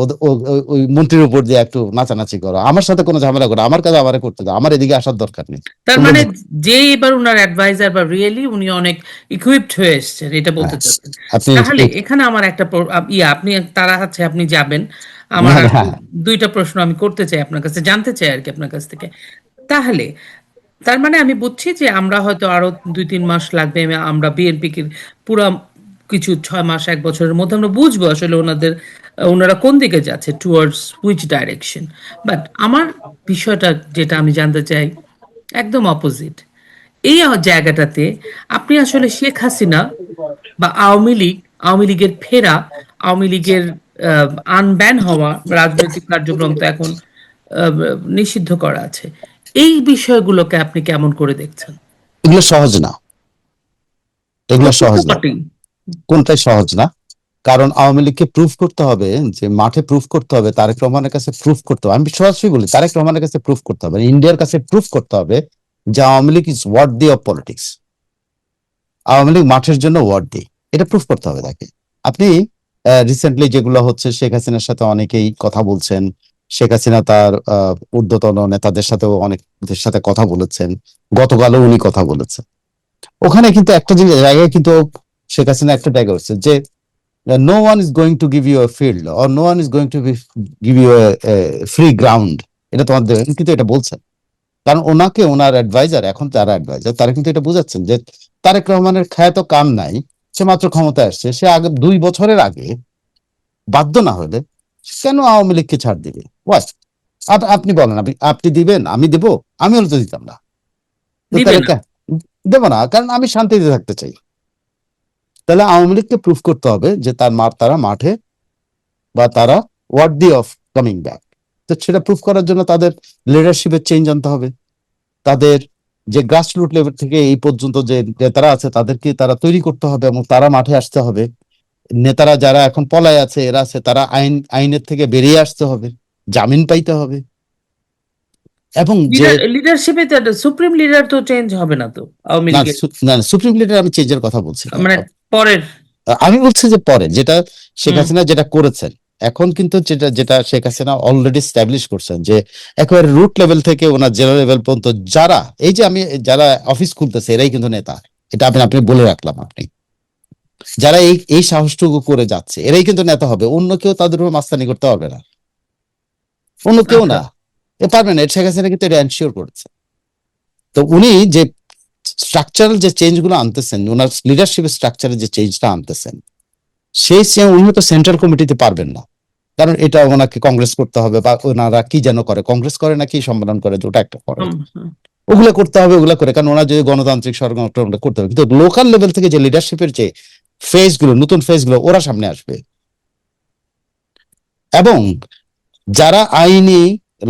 ওই মন্ত্রীর উপর দিয়ে একটু নাচানাচি করো, আমার সাথে কোনো ঝামেলা করো, আমার কাজ আমারে করতে দাও, আমার এদিকে আসার দরকার নেই। তার তোমরা মানে যে এবার উনার অ্যাডভাইজার বা রিয়েলি উনি অনেক ইকুইপড হয়ে এসেছেন, এটা বলতে হ্যাঁ, চাচ্ছেন। আপনি তাহলে এখানে আমার একটা আপনি তারা হচ্ছে আপনি যাবেন, না আমার আর না, দুইটা প্রশ্ন আমি করতে চাই আপনার কাছে, জানতে চাই আর কি আপনার কাছ থেকে। তাহলে তার মানে আমি বুঝছি যে আমরা হয়তো আরো 2-3 মাস লাগবে, আমরা বিএনপি কে পুরা কিছু 6 মাস 1 বছরের মধ্যে আমরা বুঝবো আসলে ওনারা কোন দিকে যাচ্ছে, টুয়ার্ডস হুইচ ডাইরেকশন। বাট আমার বিষয়টা যেটা আমি জানতে চাই একদম অপোজিট। এই জায়গাটাতে আপনি আসলে শেখ হাসিনা বা আওয়ামী লীগের ফেরা, আওয়ামী লীগের আনব্যান হওয়া, রাজনৈতিক কার্যক্রম তো এখন নিষিদ্ধ করা আছে, এই বিষয়গুলোকে আপনি কেমন করে দেখছেন? এগুলো সহজ না, এগুলো কঠিন তো সহজ না, বটেই। কোনটাই সহজ না। কারণ আওয়ামী লীগকে প্রুফ করতে হবে, যে মাঠে প্রুফ করতে হবে, তারেক রহমানের কাছে প্রুফ করতে হবে। আমি সরাসরি বলি, তারেক রহমানের কাছে প্রুফ করতে হবে, ইন্ডিয়ার কাছে প্রুফ করতে হবে যে Awami League is worthy of politics, Awami League মাঠের জন্য ওয়ার্থি, এটা প্রুফ করতে হবে তাকে। আপনি রিসেন্টলি যেগুলো হচ্ছে, শেখ হাসিনার সাথে অনেকেই কথা বলছেন, শেখ হাসিনা তার ঊর্ধ্বতন নেতাদের সাথেও অনেকদের সাথে কথা বলেছেন, গতকালও উনি কথা বলেছেন। ওখানে কিন্তু একটা জায়গায় কিন্তু শেখ হাসিনা একটা জায়গায় হচ্ছে যে no one is going to give you a field, or no one is going to give you a free ground, এটা তোমাদের কিন্তু এটা বলছেন। কারণ ওনাকে, ওনার অ্যাডভাইজার, এখন যারা অ্যাডভাইজার তারা কিন্তু এটা বুঝাচ্ছেন যে তারেক রহমানের খায় তো কাম নাই, সে মাত্র ক্ষমতায় আসছে, সে আগে 2 বছরের আগে বাধ্য না হলে কেন আওয়ামী লীগকে ছাড় দিবে? What? আপনি বলেন, আপনি দিবেন? আমি দেব? আমি হলে তো দিতাম না। তো দিবে তাহলে না। দেবো না, কারণ আমি শান্তিতে থাকতে চাই। তাহলে আওয়ামী লীগকে প্রুফ করতে হবে যে তারা মাঠে, বা তারা ওয়ার্থি অফ কামিং ব্যাক। তো সেটা প্রুফ করার জন্য তাদের লিডারশিপের চেঞ্জ আনতে হবে, তাদের যে গ্রাসরুট লেভেল থেকে এই পর্যন্ত যে নেতারা আছে তাদেরকে তারা তৈরি করতে হবে, এবং তারা মাঠে আসতে হবে। নেতারা যারা এখন পলায় আছে, এরা আছে, তারা আইনের থেকে বেরিয়ে আসতে হবে, জামিন পাইতে হবে। এবং যে লিডারশিপে সুপ্রিম লিডার তো চেঞ্জ হবে না তো আওয়ামী না লীগের, না, সুপ্রিম লিডার আমি চেঞ্জের কথা বলছি না। মানে পরের। আমি বলছি যে পরে যেটা শেখ হুম হাসিনা যেটা করেছেন, এখন কিন্তু যেটা যেটা শেখ হাসিনা অলরেডি স্ট্যাবলিশ করছেন, যে একেবারে রুট লেভেল থেকে ওনার জেলা লেভেল পর্যন্ত যারা, এই যে আমি যারা অফিস খুলতেছে এরাই কিন্তু নেতা। এটা আপনি আপনি বলে রাখলাম, আপনি যারা এই এই সাহসটুকু করে যাচ্ছে এরাই কিন্তু নেতা হবে, অন্য কেউ তাদের উপর মাস্তানি করতে পারবে না, অন্য কেউ আচ্ছা। না। এ পারবে না, শেখ হাসিনা কিন্তু এটা এনশিওর করেছে। তো উনি যে স্ট্রাকচারাল যে চেঞ্জ গুলো আনতেছেন, ওনার লিডারশিপ স্ট্রাকচারে যে চেঞ্জটা আনতেছেন, সেই উনি হয়তো সেন্ট্রাল কমিটিতে পারবেন না, কারণ এটা ওনাকে কংগ্রেস করতে হবে, বা ওনারা কি যেন করে, কংগ্রেস করে নাকি সম্মেলন করে, ওটা একটা করে, হুম। ওগুলো করতে হবে, ওগুলো করে, কারণ ওনার যদি গণতান্ত্রিক সরকার করতে হবে। কিন্তু লোকাল লেভেল থেকে যে লিডারশিপের যে ফেজ গুলো, নতুন ফেজ গুলো ওরা সামনে আসবে। এবং যারা আইনি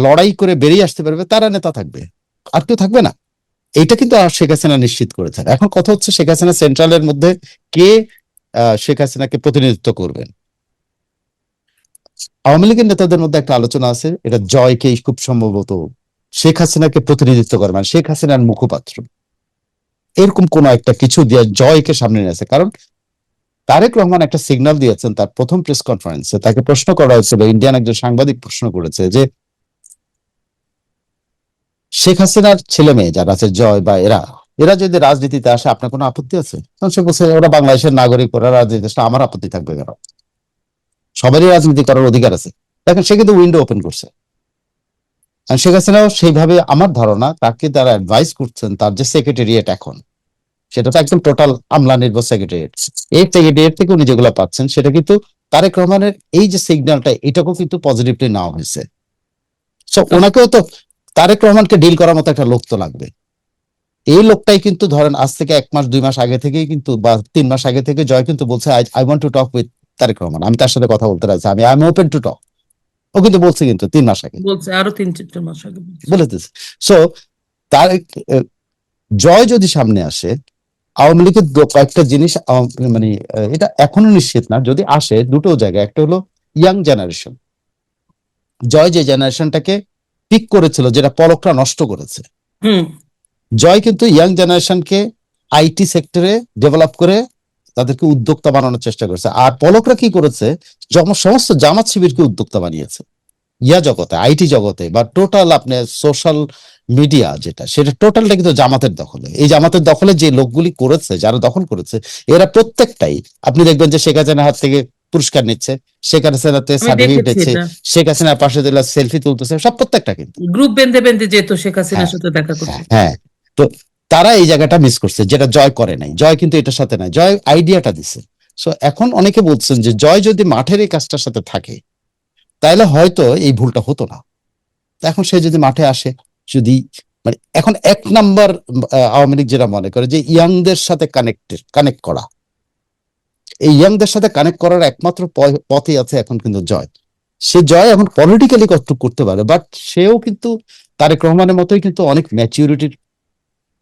লড়াই করে বেরিয়ে আসতে পারবে তারা নেতা থাকবে, আর কেউ থাকবে না। এইটা কিন্তু আর শেখ হাসিনা নিশ্চিত করেছেন। এখন কথা হচ্ছে শেখ হাসিনা সেন্ট্রালের মধ্যে কে শেখ হাসিনাকে প্রতিনিধিত্ব করবেন। আওয়ামী লীগের নেতাদের মধ্যে একটা আলোচনা আছে, এটা জয়কে খুব সম্ভবত শেখ হাসিনাকে প্রতিনিধিত্ব করে, মানে শেখ হাসিনার মুখপাত্র, এরকম কোন একটা কিছু দিয়ে জয়কে সামনে নিয়ে আসে। কারণ তারেক রহমান একটা সিগন্যাল দিয়েছেন তার প্রথম প্রেস কনফারেন্সে, তাকে প্রশ্ন করা হয়েছিল, ইন্ডিয়ান একজন সাংবাদিক প্রশ্ন করেছে যে শেখ হাসিনার ছেলে মেয়ে যারা আছে, জয় বা এরা এরা যদি রাজনীতিতে আসে আপনার কোনো আপত্তি আছে? তখন সে বলছে ওরা বাংলাদেশের নাগরিক, ওরা রাজনীতি আসলে আমার আপত্তি থাকবে কেন? সবারই রাজনীতি করার অধিকার আছে। দেখেন, সে কিন্তু উইন্ডো ওপেন করছে। আর শেখ হাসিনাও সেইভাবে, আমার ধারণা তাকে তারা অ্যাডভাইস করছেন, তার যে সেক্রেটারিয়েট এখন, সেটা তো একদম টোটাল আমলা নির্ভর সেক্রেটারিয়েট। এই সেক্রেটারিয়েট থেকে উনি যেগুলো পাচ্ছেন সেটা কিন্তু তারেক রহমানের এই যে সিগন্যালটা, এটাকেও কিন্তু পজিটিভলি নেওয়া হয়েছে। সো ওনাকেও তো, তারেক রহমানকে ডিল করার মতো একটা লোক তো লাগবে। এই লোকটাই কিন্তু ধরেন আজ থেকে 1 মাস 2 মাস আগে থেকেই কিন্তু, বা 3 মাস আগে থেকে জয় কিন্তু বলছে I want to talk with Tarique Rahman, আমি তার সাথে কথা বলতে রাজি, আমি I am open to talk. ও কিন্তু বলছে কিন্তু 3 মাস আগে বলছে, আরো 3-4 মাস আগে বলছে। বলে দিচ্ছে। সো তার জয় যদি সামনে আসে, আওয়ামী লীগের কয়েকটা জিনিস মানে এটা এখনো নিশ্চিত না, যদি আসে দুটো জায়গায়, একটা হলো ইয়াং জেনারেশন। জয় যে জেনারেশনটাকে পিক করেছিল, যেটা পলকরা নষ্ট করেছে, হুম। জয় কিন্তু ইয়াং জেনারেশনকে আইটি সেক্টরে ডেভেলপ করে তাদেরকে উদ্যোক্তা বানানোর চেষ্টা করেছে। আর পলকরা কি করেছে, সমস্ত জামাত শিবিরকে উদ্যোক্তা বানিয়েছে। ইয়া জগতে, আইটি জগতে, বা টোটাল আপনার সোশ্যাল মিডিয়া যেটা, সেটা টোটালটা কিন্তু জামাতের দখলে। এই জামাতের দখলে যে লোকগুলি করেছে, যারা দখল করেছে, এরা প্রত্যেকটাই আপনি দেখবেন যে শেখ হাসিনার হাত থেকে পুরস্কার নিচ্ছে, শেখ হাসিনাতে আমি সার্টিফিকেট দেখেছি দিচ্ছে, এটা, শেখ হাসিনার পাশে দিলে সেলফি তুলতেছে, সব প্রত্যেকটা কিন্তু। গ্রুপ বেঁধে বেঁধে যেত শেখ হাসিনার হ্যাঁ, সাথে দেখা হ্যাঁ, করতে। হ্যাঁ। তো তারা এই জায়গাটা মিস করছে, যেটা জয় করে নাই। জয় কিন্তু এটার সাথে নাই, জয় আইডিয়াটা দিছে। সো এখন অনেকে বলছেন যে জয় যদি মাঠের এই কাজটার সাথে থাকে, তাহলে হয়তো এই ভুলটা হতো না। এখন সে যদি মাঠে আসে, যদি মানে এখন 1 নাম্বার আওয়ামী লীগ যেটা মনে করে যে ইয়াংদের সাথে কানেক্ট করা, এই ইয়াংদের সাথে কানেক্ট করার একমাত্র পথই আছে এখন কিন্তু জয়। সে জয় এখন পলিটিক্যালি কতটুকু করতে পারে, বাট সেও কিন্তু তারেক রহমানের মতোই কিন্তু অনেক ম্যাচিউরিটির,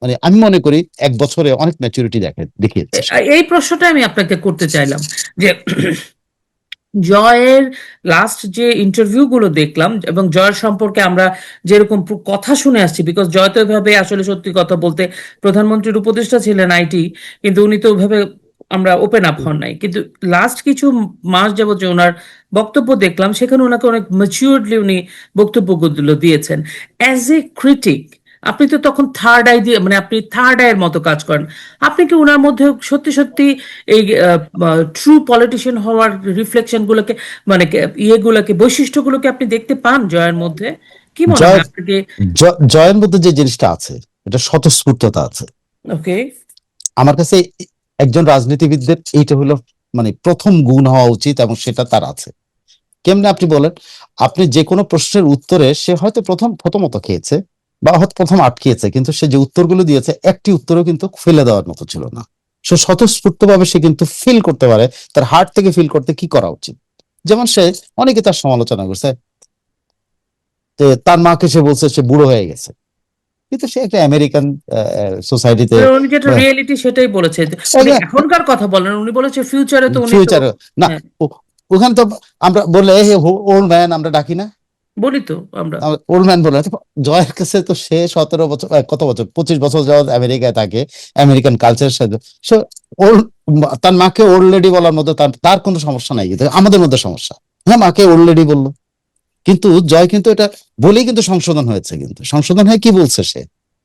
মানে আমি মনে করি 1 বছরে অনেক ম্যাচুরিটি দেখিয়েছে সে। এই প্রশ্নটা আমি আপনাকে করতে চাইলাম যে জয়ের লাস্ট যে ইন্টারভিউ গুলো দেখলাম, এবং জয়ের সম্পর্কে আমরা যেরকম কথা শুনে আসছি, বিকজ জয় তো এভাবে আসলে সত্যি কথা বলতে প্রধানমন্ত্রীর উপদেষ্টা ছিলেন আইটি, কিন্তু উনি তো ওইভাবে আমরা ওপেন আপ হন নাই, কিন্তু লাস্ট কিছু মাস যাবত যে ওনার বক্তব্য দেখলাম, সেখানে ওনাকে অনেক ম্যাচিউরডলি উনি বক্তব্যগুলো দিয়েছেন অ্যাজ এ ক্রিটিক। আপনি তো তখন থার্ড আই দিয়ে, মানে আপনি থার্ড আইয়ের মতো কাজ করেন। আপনি কি ওনার মধ্যে সত্যি সত্যি এই ট্রু পলিটিশিয়ান হওয়ার রিফ্লেকশন গুলোকে, মানে ইয়েগুলোকে, বৈশিষ্ট্যগুলোকে আপনি দেখতে পান জয়ের মধ্যে? কি মনে জয় হয় আপনাকে? জয়ের মধ্যে যে জিনিসটা আছে, এটা স্বতঃস্ফূর্ততা আছে। ওকে। আমার কাছে একজন রাজনীতিবিদদের এইটা হলো মানে প্রথম গুণ হওয়া উচিত, এবং সেটা তার আছে। কেমনে আপনি বলেন, আপনি যে কোনো প্রশ্নের উত্তরে সে হয়তো প্রথমত খেয়েছে, বা হয়তো প্রথম আটকিয়েছে, কিন্তু সে যে উত্তরগুলো দিয়েছে একটি উত্তরও কিন্তু ফেলে দেওয়ার মতো ছিল না। সে স্বতঃস্ফূর্ত ভাবে সে কিন্তু ফিল করতে পারে, তার হার্ট থেকে ফিল করতে কি করা উচিত। যেমন সে, অনেকে তার সমালোচনা করছে, তার মাকে সে বলছে সে বুড়ো হয়ে গেছে, কিন্তু সে একটা আমেরিকান সোসাইটিতে মানে উনি যেটা রিয়েলিটি সেটাই বলেছে, উনি এখনকার কথা বলেন, উনি বলেছে ফিউচারে তো উনি তো, ফিউচার না, হ্যাঁ, ওখানে তো আমরা বললে ওল্ড ম্যান আমরা ডাকি না, বলি তো আমরা। ওল্ড ম্যান বলে। তো জয়ের কাছে তো সে 17 বছর কত বছর 25 বছর যাওয়ার আমেরিকায় থাকে, আমেরিকান কালচারের সাথে সে ওল্ড, তার মাকে ওল্ড লেডি বলার মধ্যে তার তার কোনো সমস্যা নাই, কিন্তু আমাদের মধ্যে সমস্যা। হ্যাঁ, মাকে ওল্ড লেডি বললো, কিন্তু জয় কিন্তু এটা বলেই কিন্তু সংশোধন হয়েছে। কিন্তু সংশোধন হয়ে কি বলছে সে,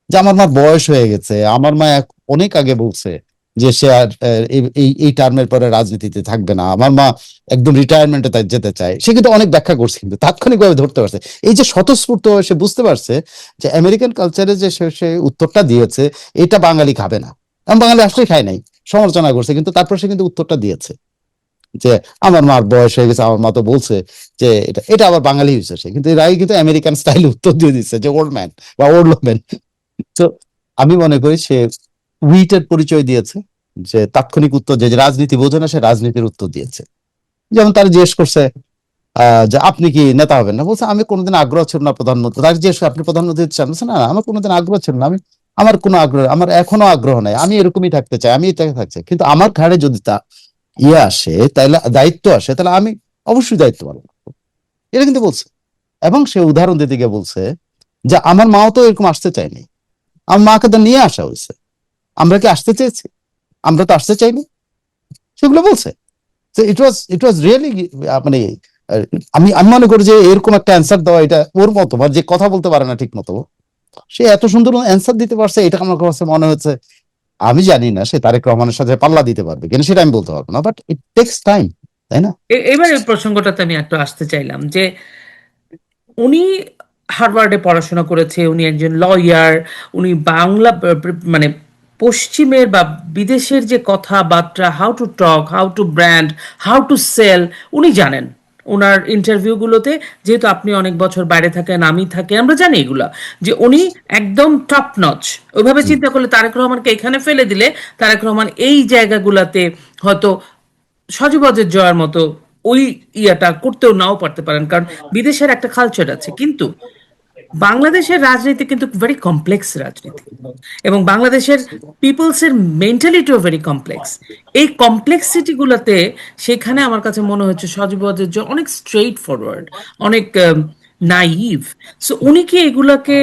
যে আমার মার বয়স হয়ে গেছে, আমার মা অনেক আগে বলছে যে সে আর এই টার্মের পরে রাজনীতিতে থাকবে না, আমার মা একদম রিটায়ারমেন্টে যেতে চায়। সে কিন্তু অনেক ব্যাখ্যা করছে, কিন্তু তাৎক্ষণিকভাবে ধরতে পারছে। এই যে স্বতঃস্ফূর্ত সে বুঝতে পারছে যে আমেরিকান কালচারে যে সে উত্তরটা দিয়েছে এটা বাঙালি খাবে না, এবং বাঙালি আসলে খায় নাই, সমালোচনা করছে, কিন্তু তারপর সে কিন্তু উত্তরটা দিয়েছে যে আমার মার বয়স হয়ে গেছে, আমার মা তো বলছে যে এটা এটা আবার বাঙালি হয়েছে সে, কিন্তু এর আগে কিন্তু আমেরিকান স্টাইল উত্তর দিয়ে দিচ্ছে যে ওল্ড ম্যান বা ওল্ড ওম্যান। তো আমি মনে করি সে উইটের পরিচয় দিয়েছে, যে তাৎক্ষণিক উত্তর, যে রাজনীতি বোঝে না সে রাজনীতির উত্তর দিয়েছে। যেমন তার জিজ্ঞেস করছে যে আপনি কি নেতা হবেন না, বলছে আমি কোনোদিন আগ্রহ ছিল না প্রধানমন্ত্রী। তার জিজ্ঞেস আপনি প্রধানমন্ত্রী চান, বলছে না আমার কোনোদিন আগ্রহ ছিল না, আমি আমার কোনো আগ্রহ, আমার এখনো আগ্রহ নাই, আমি এরকমই থাকতে চাই, আমি এটাকে থাকতে চাই, কিন্তু আমার ঘাড়ে যদি তা আসে, তাহলে দায়িত্ব আসে, তাহলে আমি অবশ্যই দায়িত্ব পালন করবো। এটা কিন্তু বলছে। এবং সে উদাহরণ দিতে গিয়ে বলছে যে আমার মাও তো এরকম আসতে চায়নি, আমার মাকে তো নিয়ে আসা হয়েছে, আমরা কি আসতে চেয়েছি? আমরা তো আসতে চাইনি। সেগুলো বলছে। ইট ওয়াজ রিয়েলি, মানে আমি আমি মনে করি যে এরকম একটা অ্যান্সার দেওয়া, এটা ওর মতো, বা যে কথা বলতে পারে না ঠিক মতো, সে এত সুন্দর অ্যান্সার দিতে পারছে, এটা আমার কাছে মনে হচ্ছে। আমি জানি না সে তারেক রহমানের সাথে পাল্লা দিতে পারবে কিনা, সেটা আমি বলতে পারবো না, বাট ইট টেক্স টাইম, তাই না? এবার এই প্রসঙ্গটাতে আমি একটু আসতে চাইলাম যে উনি হার্ভার্ডে পড়াশোনা করেছে, উনি একজন লয়ার, উনি বাংলা মানে পশ্চিমের বা বিদেশের যে কথাবার্তা, how to talk, how to brand, how to sell, উনি জানেন। ওনার ইন্টারভিউগুলোতে, যেহেতু আপনি অনেক বছর বাইরে থাকেন, আমি থাকি, আমরা জানি এগুলা, যে উনি একদম টপ নচ। ওইভাবে হুম। চিন্তা করলে তারেক রহমানকে এখানে ফেলে দিলে তারেক রহমান এই জায়গাগুলাতে হয়তো সজীবদের জয়ের মতো ওই ইয়াটা করতেও নাও পারতে পারেন, কারণ বিদেশের একটা কালচার আছে। কিন্তু বাংলাদেশের রাজনীতি কিন্তু ভেরি কমপ্লেক্স রাজনীতি, এবং বাংলাদেশের পিপলসের মেন্টালিটিও ভেরি কমপ্লেক্স। এই কমপ্লেক্সিটি গুলাতে সেখানে আমার কাছে মনে হচ্ছে সজীবদের জয় অনেক স্ট্রেইট ফরওয়ার্ড, অনেক নাইভ। সো উনি কি এগুলাকে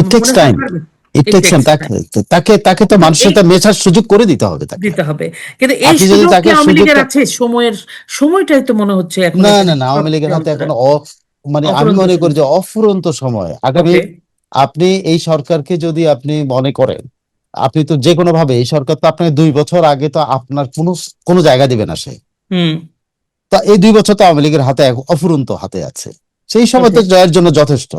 ইট টেক্স মনে হয় টাইম, পারবেন? ইট ইট টেক্স টাইম। টেক্স তাকে টাইম। তাকে তাকে তো কিন্তু মানুষের এই সাথে মেশার সুযোগ করে দিতে হবে তাকে। দিতে হবে, কিন্তু এই আপনি যদি সুযোগ কি তাকে আওয়ামী লীগের সুযোগটা, আছে? সময়ের সময়টাই তো মনে হচ্ছে এখন না একটা না না, আওয়ামী লীগের হাতে যন্ত্রণা, এখন মানে আমি অফুরন্ত মনে করি সময়। যে অফুরন্ত সময় আগামী। ওকে। আপনি এই সরকারকে যদি আপনি মনে করেন, আপনি তো যে কোনো ভাবে, এই সরকার তো আপনাকে 2 বছর আগে তো আপনার কোনো কোনো জায়গা দিবে না সে। হুম। তা এই 2 বছর তো আওয়ামী লীগের হাতে অফুরন্ত হাতে আছে। সেই সময় ওকে। তো জয়ের জন্য যথেষ্ট,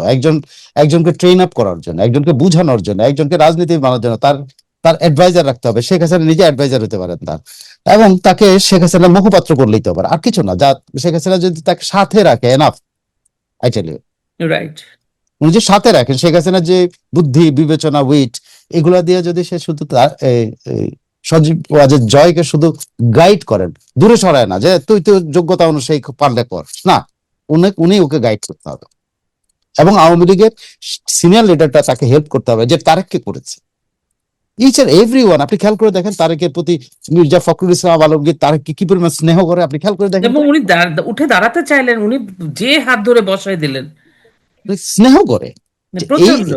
একজনকে ট্রেন আপ করার জন্য, একজনকে বুঝানোর জন্য, একজনকে রাজনীতি বানানোর জন্য তার তার অ্যাডভাইজার রাখতে হবে। শেখ হাসিনা নিজে অ্যাডভাইজার হতে পারেন তার, এবং তাকে শেখ হাসিনা মুখপাত্র করলেই তো পারে, আর কিছু না। যা শেখ হাসিনা যদি তাকে সাথে রাখে, enough. I tell you, right. উনি যে সাথে রাখেন শেখ হাসিনার যে বুদ্ধি বিবেচনা উইট, এগুলা দিয়ে যদি সে শুধু তার সজীব ওয়াজেদ জয়কে শুধু গাইড করেন, দূরে সরায় না যে তুই তো যোগ্যতা অনুযায়ী পারলে কর, না, উনি ওকে গাইড করতে হবে। এবং আওয়ামী লীগের সিনিয়র লিডারটা তাকে হেল্প করতে হবে, যে তারেককে করেছে। ইচ এন্ড এভরি ওয়ান, আপনি খেয়াল করে দেখেন তারেকের প্রতি মির্জা ফখরুল ইসলাম আলমগীর তারেককে কি পরিমাণ স্নেহ করে, আপনি খেয়াল করে দেখেন এবং তো। উনি উঠে দাঁড়াতে চাইলেন, উনি যে হাত ধরে বসাই দিলেন, স্নেহ করে, মানে যে এই প্রচন্ড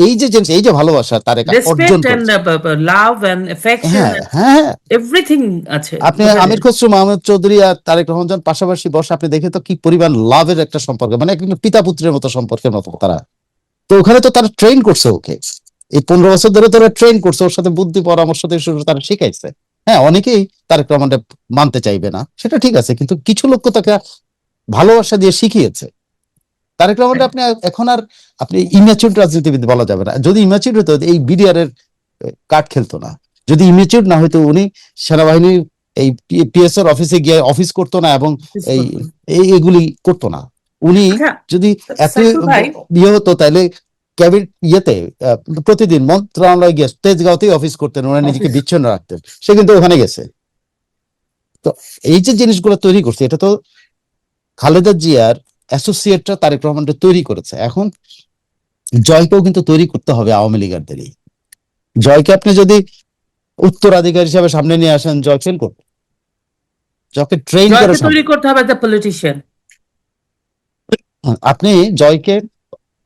এই যে জিনিস, এই যে ভালোবাসা তারেক অর্জন রেসপেক্ট অ্যান্ড করেছে। লাভ অ্যান্ড অ্যাফেকশন, হ্যাঁ হ্যাঁ, এভরিথিং আছে, আপনি বোঝা আমির যায়। খসরু মাহমুদ চৌধুরী আর তারেক রহমান যান পাশাপাশি বসে, আপনি দেখে তো কি পরিমাণ লাভের একটা সম্পর্ক, মানে একদম পিতা পুত্রের মতো সম্পর্কের মতো তারা। তো ওখানে তো তারা ট্রেন করছে ওকে, এই 15 বছর ধরে তোরা ট্রেন করছে, ওর সাথে বুদ্ধি পরামর্শ দিয়ে শুরু তারা শিখাইছে। হ্যাঁ, অনেকেই তারেক রহমানকে মানতে চাইবে না, সেটা ঠিক আছে, কিন্তু কিছু লোক তো তাকে ভালোবাসা দিয়ে শিখিয়েছে। তারেক রহমান আপনি এখন আর আপনি ইম্যাচিউর রাজনীতিবিদ বলা যাবে না। যদি ইম্যাচিউর হতো এই বিডিআর এর কার্ড খেলতো না, যদি ইম্যাচিউর না হয়তো উনি সেনাবাহিনীর এই পিএস এর অফিসে গিয়ে অফিস করতো না, এবং এই এগুলি করতো না। উনি আচ্ছা যদি এত সাইফুল ভাই, ইয়ে হতো, তাহলে ক্যাবিনেট ইয়েতে প্রতিদিন মন্ত্রণালয়ে গিয়ে তেজগাঁওতেই অফিস করতেন, ওনারা নিজেকে অফিস, বিচ্ছিন্ন রাখতেন। সে কিন্তু ওখানে গেছে। তো এই যে জিনিসগুলো তৈরি করছে, এটা তো খালেদা জিয়ার অ্যাসোসিয়েটরা তারেক রহমানকে তৈরি করেছে। এখন জয়কেও কিন্তু তৈরি করতে হবে আওয়ামী লীগারদেরই। জয়কে আপনি যদি উত্তরাধিকার হিসাবে সামনে নিয়ে আসেন, জয় ফেল করবে। জয়কে ট্রেন করে জয়কে তৈরি সামনে, করতে হবে দ্য পলিটিশিয়ান। আপনি জয়কে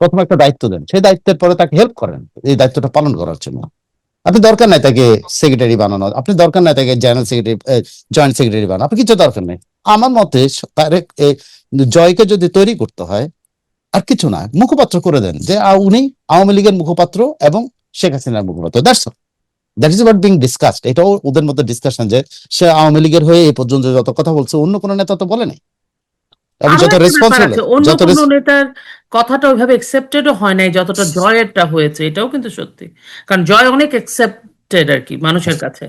প্রথম একটা দায়িত্ব দেন, সেই দায়িত্বের পরে তাকে হেল্প করেন এই দায়িত্বটা পালন করার জন্য। আপনি দরকার নাই তাকে সেক্রেটারি বানানো, আপনি দরকার নাই তাকে জেনারেল সেক্রেটারি, জয়েন্ট সেক্রেটারি বানানো, আপনি কিছু দরকার নেই। আমার মতে তার জয়কে যদি তৈরি করতে হয়, আর কিছু না, মুখপাত্র করে দেন, যে উনি আওয়ামী লীগের মুখপাত্র এবং শেখ হাসিনার মুখপাত্র। That is what being discussed. এটাও ওদের মধ্যে ডিসকাশন যে সে আওয়ামী লীগের হয়ে এই পর্যন্ত যত কথা বলছে অন্য কোনো নেতা তো বলে নাই, এবং আরো যত একটা ব্যাপার রেসপন্সিবল, আছে, অন্য যত কোনো নেতার কথাটা ওইভাবে একসেপ্টেডও হয় নাই যতটা জয়েরটা হয়েছে, এটাও কিন্তু সত্যি। কারণ জয় অনেক একসেপ্টেড আর কি মানুষের কাছে।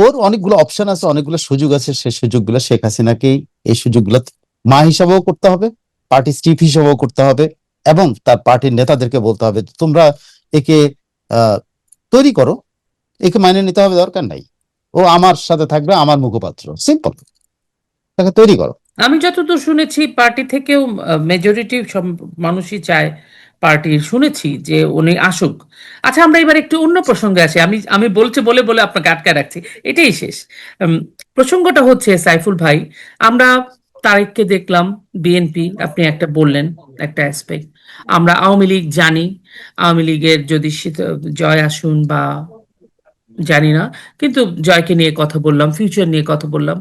ওর অনেকগুলো অপশন আছে, অনেকগুলো সুযোগ আছে, সেই সুযোগগুলো শেখ হাসিনাকেই এই সুযোগগুলো মা হিসাবেও করতে হবে, পার্টি চিফ হিসাবেও করতে হবে, এবং তার পার্টির নেতাদেরকে বলতে হবে তোমরা একে আহ তৈরি করো, একে মাইনে নিতে হবে, দরকার নাই ও আমার সাথে থাকবে, আমার মুখপাত্র, সিম্পল, তাকে তৈরি করো। আমি যতদূর শুনেছি পার্টি থেকেও মেজরিটি মানুষই চায়, পার্টির শুনেছি যে উনি আসুক। আচ্ছা, আমরা এবার একটু অন্য প্রসঙ্গে আসি। আমি আমি বলছি বলে বলে আপনাকে আটকায় রাখছি, এটাই শেষ। উম, প্রসঙ্গটা হচ্ছে সাইফুল ভাই, আমরা তারেককে দেখলাম বিএনপি, আপনি একটা বললেন একটা অ্যাসপেক্ট। আমরা আওয়ামী লীগ জানি, আওয়ামী লীগের যদি জয় আসুন বা জানি না, কিন্তু জয়কে নিয়ে কথা বললাম, ফিউচার নিয়ে কথা বললাম।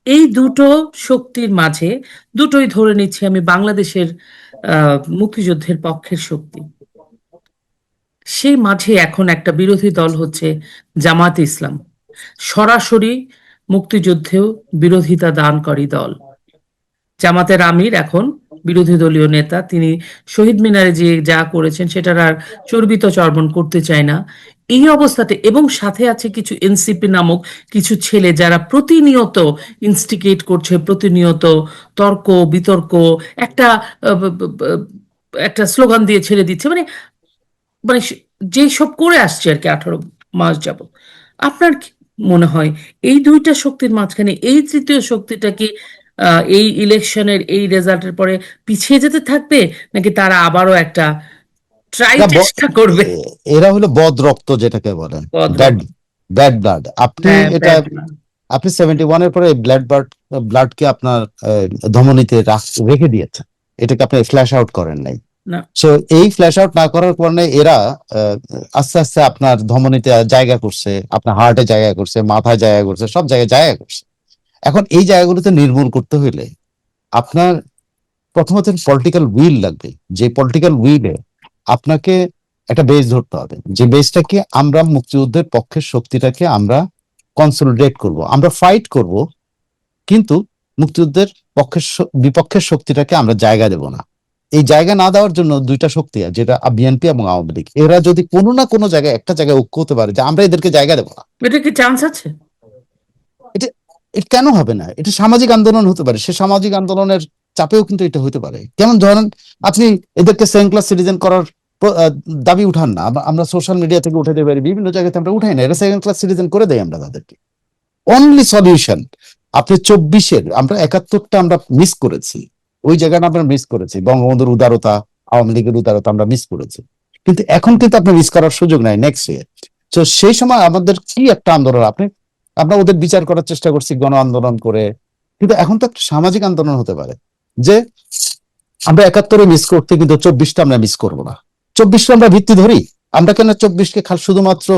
এই দুটো শক্তির মাঝে, দুটোই ধরে নিচ্ছি আমি বাংলাদেশের মুক্তিযুদ্ধের পক্ষের শক্তি, সেই মাঝে এখন একটা বিরোধী দল হচ্ছে জামাত ইসলাম, সরাসরি মুক্তিযুদ্ধেও বিরোধিতা দানকারী দল। জামাতের আমির এখন বিরোধী দলীয় নেতা, তিনি শহীদ মিনারে যে যা করেছেন সেটার আর চর্বিত চর্বণ করতে চায় না। এই অবস্থাতে, এবং সাথে আছে কিছু এনসিপি নামক কিছু ছেলে যারা প্রতিনিয়ত ইনস্টিগেট করছে, প্রতিনিয়ত তর্ক বিতর্ক, একটা একটা স্লোগান দিয়ে ছেড়ে দিচ্ছে, মানে মানে যেই সব করে আসছে আর কি 18 মাস যাব। আপনার কি মনে হয় এই দুইটা শক্তির মাঝখানে এই তৃতীয় শক্তিটা কি এই ইলেকশনের এই রেজাল্টের পরে পিছিয়ে যেতে থাকবে, নাকি তারা আবারও একটা ট্রাই এরা চেষ্টা করবে? এরা হলো বদ রক্ত যেটাকে বলেন, ব্যাড ভদ্রলোক। Bad blood. আপনি হ্যাঁ, এটা, ব্যাড। আপনি 71-এর পরে ব্লাডকে আপনার ধমনীতে রেখে দিয়েছেন, এটাকে আপনি ফ্ল্যাশ আউট করেন নাই। না। সো এই ফ্ল্যাশ আউট না করার কারণে এরা আস্তে আস্তে আপনার ধমনীতে জায়গা করছে, আপনার হার্টে জায়গা করছে, মাথায় জায়গা করছে, সব জায়গায় জায়গা করছে। এখন এই জায়গাগুলোতে নির্মূল করতে হইলে আপনার প্রথমত পলিটিক্যাল উইল লাগবে, যে পলিটিক্যাল উইলে আপনাকে একটা বেস ধরতে হবে, যে বেসটা কি আমরা মুক্তিযুদ্ধের পক্ষের শক্তিটাকে আমরা কনসলিডেট করব, আমরা ফাইট করব, কিন্তু মুক্তিযুদ্ধের বিপক্ষের শক্তিটাকে আমরা জায়গা দেব না। এই জায়গা না দেওয়ার জন্য দুইটা শক্তি আছে, যেটা বিএনপি এবং আওয়ামী লীগ, এরা যদি কোনো না কোনো জায়গায় একটা জায়গায় ঐক্য হতে পারে যে আমরা এদেরকে জায়গা দেবো না, এটা কি চান্স আছে? এটা এটা কেন হবে না? এটা সামাজিক আন্দোলন হতে পারে, সে সামাজিক আন্দোলনের চাপেও কিন্তু এটা হতে পারে। কেমন ধরেন, আপনি এদেরকে সেকেন্ড ক্লাস সিটিজেন করার দাবি উঠান না, আমরা সোশ্যাল মিডিয়া থেকে উঠাতে পারি, বিভিন্ন জায়গাতে আমরা উঠাই না, এটা সেকেন্ড ক্লাস সিটিজেন করে দেয় আমরা তাদেরকে। অনলি সলিউশন, আপনি 24-এর, আমরা 71টা আমরা মিস করেছি, ওই জায়গাটা আমরা মিস করেছি, বঙ্গবন্ধুর উদারতা, আওয়ামী লীগের উদারতা আমরা মিস করেছি, কিন্তু এখন কিন্তু আপনি মিস করার সুযোগ নাই নেক্সট ইয়ার। তো সেই সময় আমাদের কি একটা আন্দোলন, আমরা ওদের বিচার করার চেষ্টা করছি গণ আন্দোলন করে, কিন্তু এখন তো একটা সামাজিক আন্দোলন হতে পারে, যে আমরা 71-এ মিস করতে, কিন্তু 24টা আমরা মিস করবো না। 24টা আমরা ভিত্তি ধরি, আমরা কেন 24-কে শুধুমাত্র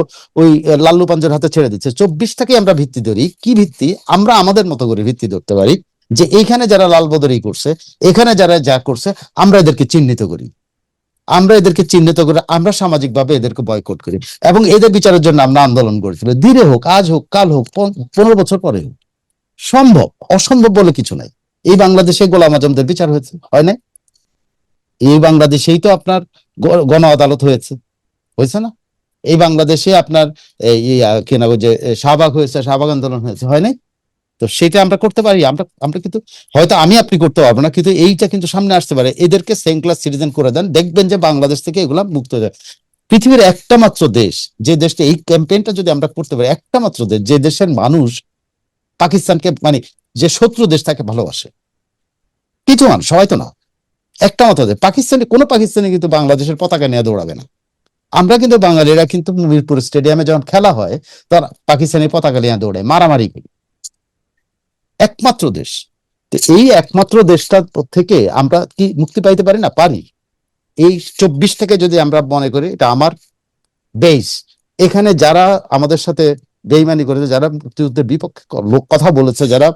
ওই লাল্লু পাঞ্জের হাতে ছেড়ে দিচ্ছে? 24টাকে আমরা ভিত্তি ধরি, কি ভিত্তি? আমরা আমাদের মতো করে ভিত্তি ধরতে পারি, যে এইখানে যারা লাল বদরি করছে, এখানে যারা যা করছে, আমরা এদেরকে চিহ্নিত করি, আমরা এদেরকে চিহ্নিত করে আমরা সামাজিক ভাবে এদেরকে বয়কট করি, এবং এদের বিচারের জন্য আমরা আন্দোলন করেছিল, ধীরে হোক, আজ হোক, কাল হোক, 15 বছর পরে হোক, সম্ভব, অসম্ভব বলে কিছু নাই। এই বাংলাদেশে গোলাম আজমদের বিচার হয়েছে, হয় না? এই বাংলাদেশেই তো আপনার গণ আদালত হয়েছে, হয়েছে না? এই বাংলাদেশে আপনার কি না, ওই যে শাহবাগ হয়েছে, শাহবাগ আন্দোলন হয়েছে, হয় নাই? তো সেটা আমরা করতে পারি, আমরা আমরা কিন্তু, হয়তো আমি আপনি করতে পারবো না, কিন্তু এইটা কিন্তু সামনে আসতে পারে। এদেরকে সেকেন্ড ক্লাস সিটিজেন করে দেন, দেখবেন যে বাংলাদেশ থেকে এগুলা মুক্ত হয়ে যায়। পৃথিবীর একটা মাত্র দেশ, যে দেশটা এই ক্যাম্পেইনটা যদি আমরা করতে পারি, একটা মাত্র দেশ, যে দেশের মানুষ পাকিস্তানকে, মানে যে শত্রু দেশ, তাকে ভালোবাসে, কিছু মানুষ, সবাই তো না, একটা মতো দেশ। কোনো পাকিস্তানি কিন্তু বাংলাদেশের পতাকা নিয়ে দৌড়াবে না। আমরা কিন্তু বাঙালিরা কিন্তু মিরপুর স্টেডিয়ামে যখন খেলা হয় তখন পাকিস্তানি পতাকা নিয়ে দৌড়ে মারামারি করি। একমাত্র দেশ। তো এই একমাত্র দেশটা থেকে আমরা কি মুক্তি পাইতে পারি না? পারি। এই 24 থেকে যদি আমরা মনে করি এটা আমার বেস, এখানে যারা আমাদের সাথে বেইমানি করেছে, যারা মুক্তিযুদ্ধের বিপক্ষে কথা বলেছে, যারা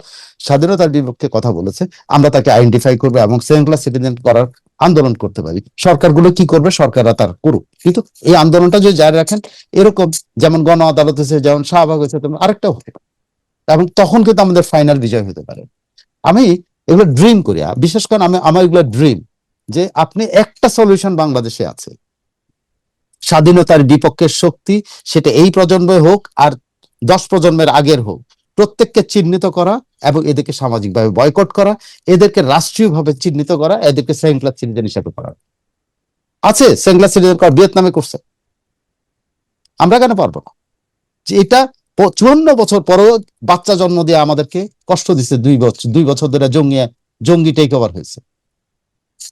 স্বাধীনতার বিপক্ষে কথা বলেছে, আমরা তাকে আইডেন্টিফাই করবো এবং সেকেন্ড ক্লাস সিটিজেন করার আন্দোলন করতে পারি। সরকারগুলো কি করবে? সরকাররা তার করুক, কিন্তু এই আন্দোলনটা যদি জারি রাখেন, এরকম যেমন গণ আদালত হয়েছে, যেমন শাহবাগ হয়েছে, তেমন আরেকটাও হবে, এবং তখন কিন্তু আমাদের ফাইনাল বিজয় হতে পারে। আমি এগুলো ড্রিম করি, বিশেষ করে আমার এগুলো ড্রিম, যে আপনি একটা সলিউশন বাংলাদেশে আছে, স্বাধীনতার বিপক্ষের শক্তি, সেটা এই প্রজন্মে হোক আর 10 প্রজন্মের আগের হোক, প্রত্যেককে চিহ্নিত করা এবং এদেরকে সামাজিকভাবে বয়কট করা, এদেরকে রাষ্ট্রীয়ভাবে চিহ্নিত করা, এদেরকে সেকেন্ড ক্লাস সিটিজেন হিসেবে করা। আছে সেকেন্ড ক্লাস সিটিজেন করা, ভিয়েতনামে করছে, আমরা কেন পারবো না? যে এটা 54 বছর পরেও বাচ্চা জন্ম দিয়ে আমাদেরকে কষ্ট দিচ্ছে, 2 বছর ধরে জঙ্গি টেক ওভার হয়েছে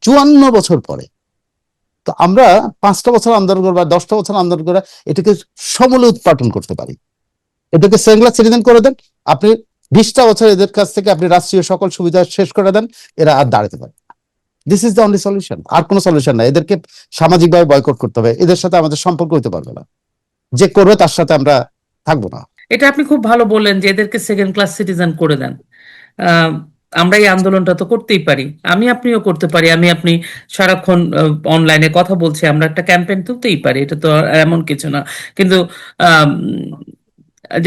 54 বছর পরে। তো আমরা 5টা বছর আন্দোলন করবো, 10টা বছর আন্দোলন করে এটাকে সমূলে উৎপাদন করতে পারি। এটাকে সেকেন্ড ক্লাস সিটিজেন করে দেন, আপনি 20টা বছর এদের কাছ থেকে আপনি রাষ্ট্রীয় সকল সুবিধা শেষ করে দেন, এরা আর দাঁড়াতে পারে। This is the only solution, আর কোনো সলিউশন নাই। এদেরকে সামাজিকভাবে বয়কট করতে হবে, এদের সাথে আমাদের সম্পর্ক হতে পারবে না, যে করবে তার সাথে আমরা থাকবো না। এটা আপনি খুব ভালো বললেন যে এদেরকে সেকেন্ড ক্লাস সিটিজেন করে দেন। আহ, আমরা এই আন্দোলনটা তো করতেই পারি, আপনিও করতে পারি, আপনি সারাক্ষণ অনলাইনে কথা বলছি, আমরা একটা ক্যাম্পেইন তুলতেই পারি, এটা তো আর এমন কিছু না। কিন্তু আম,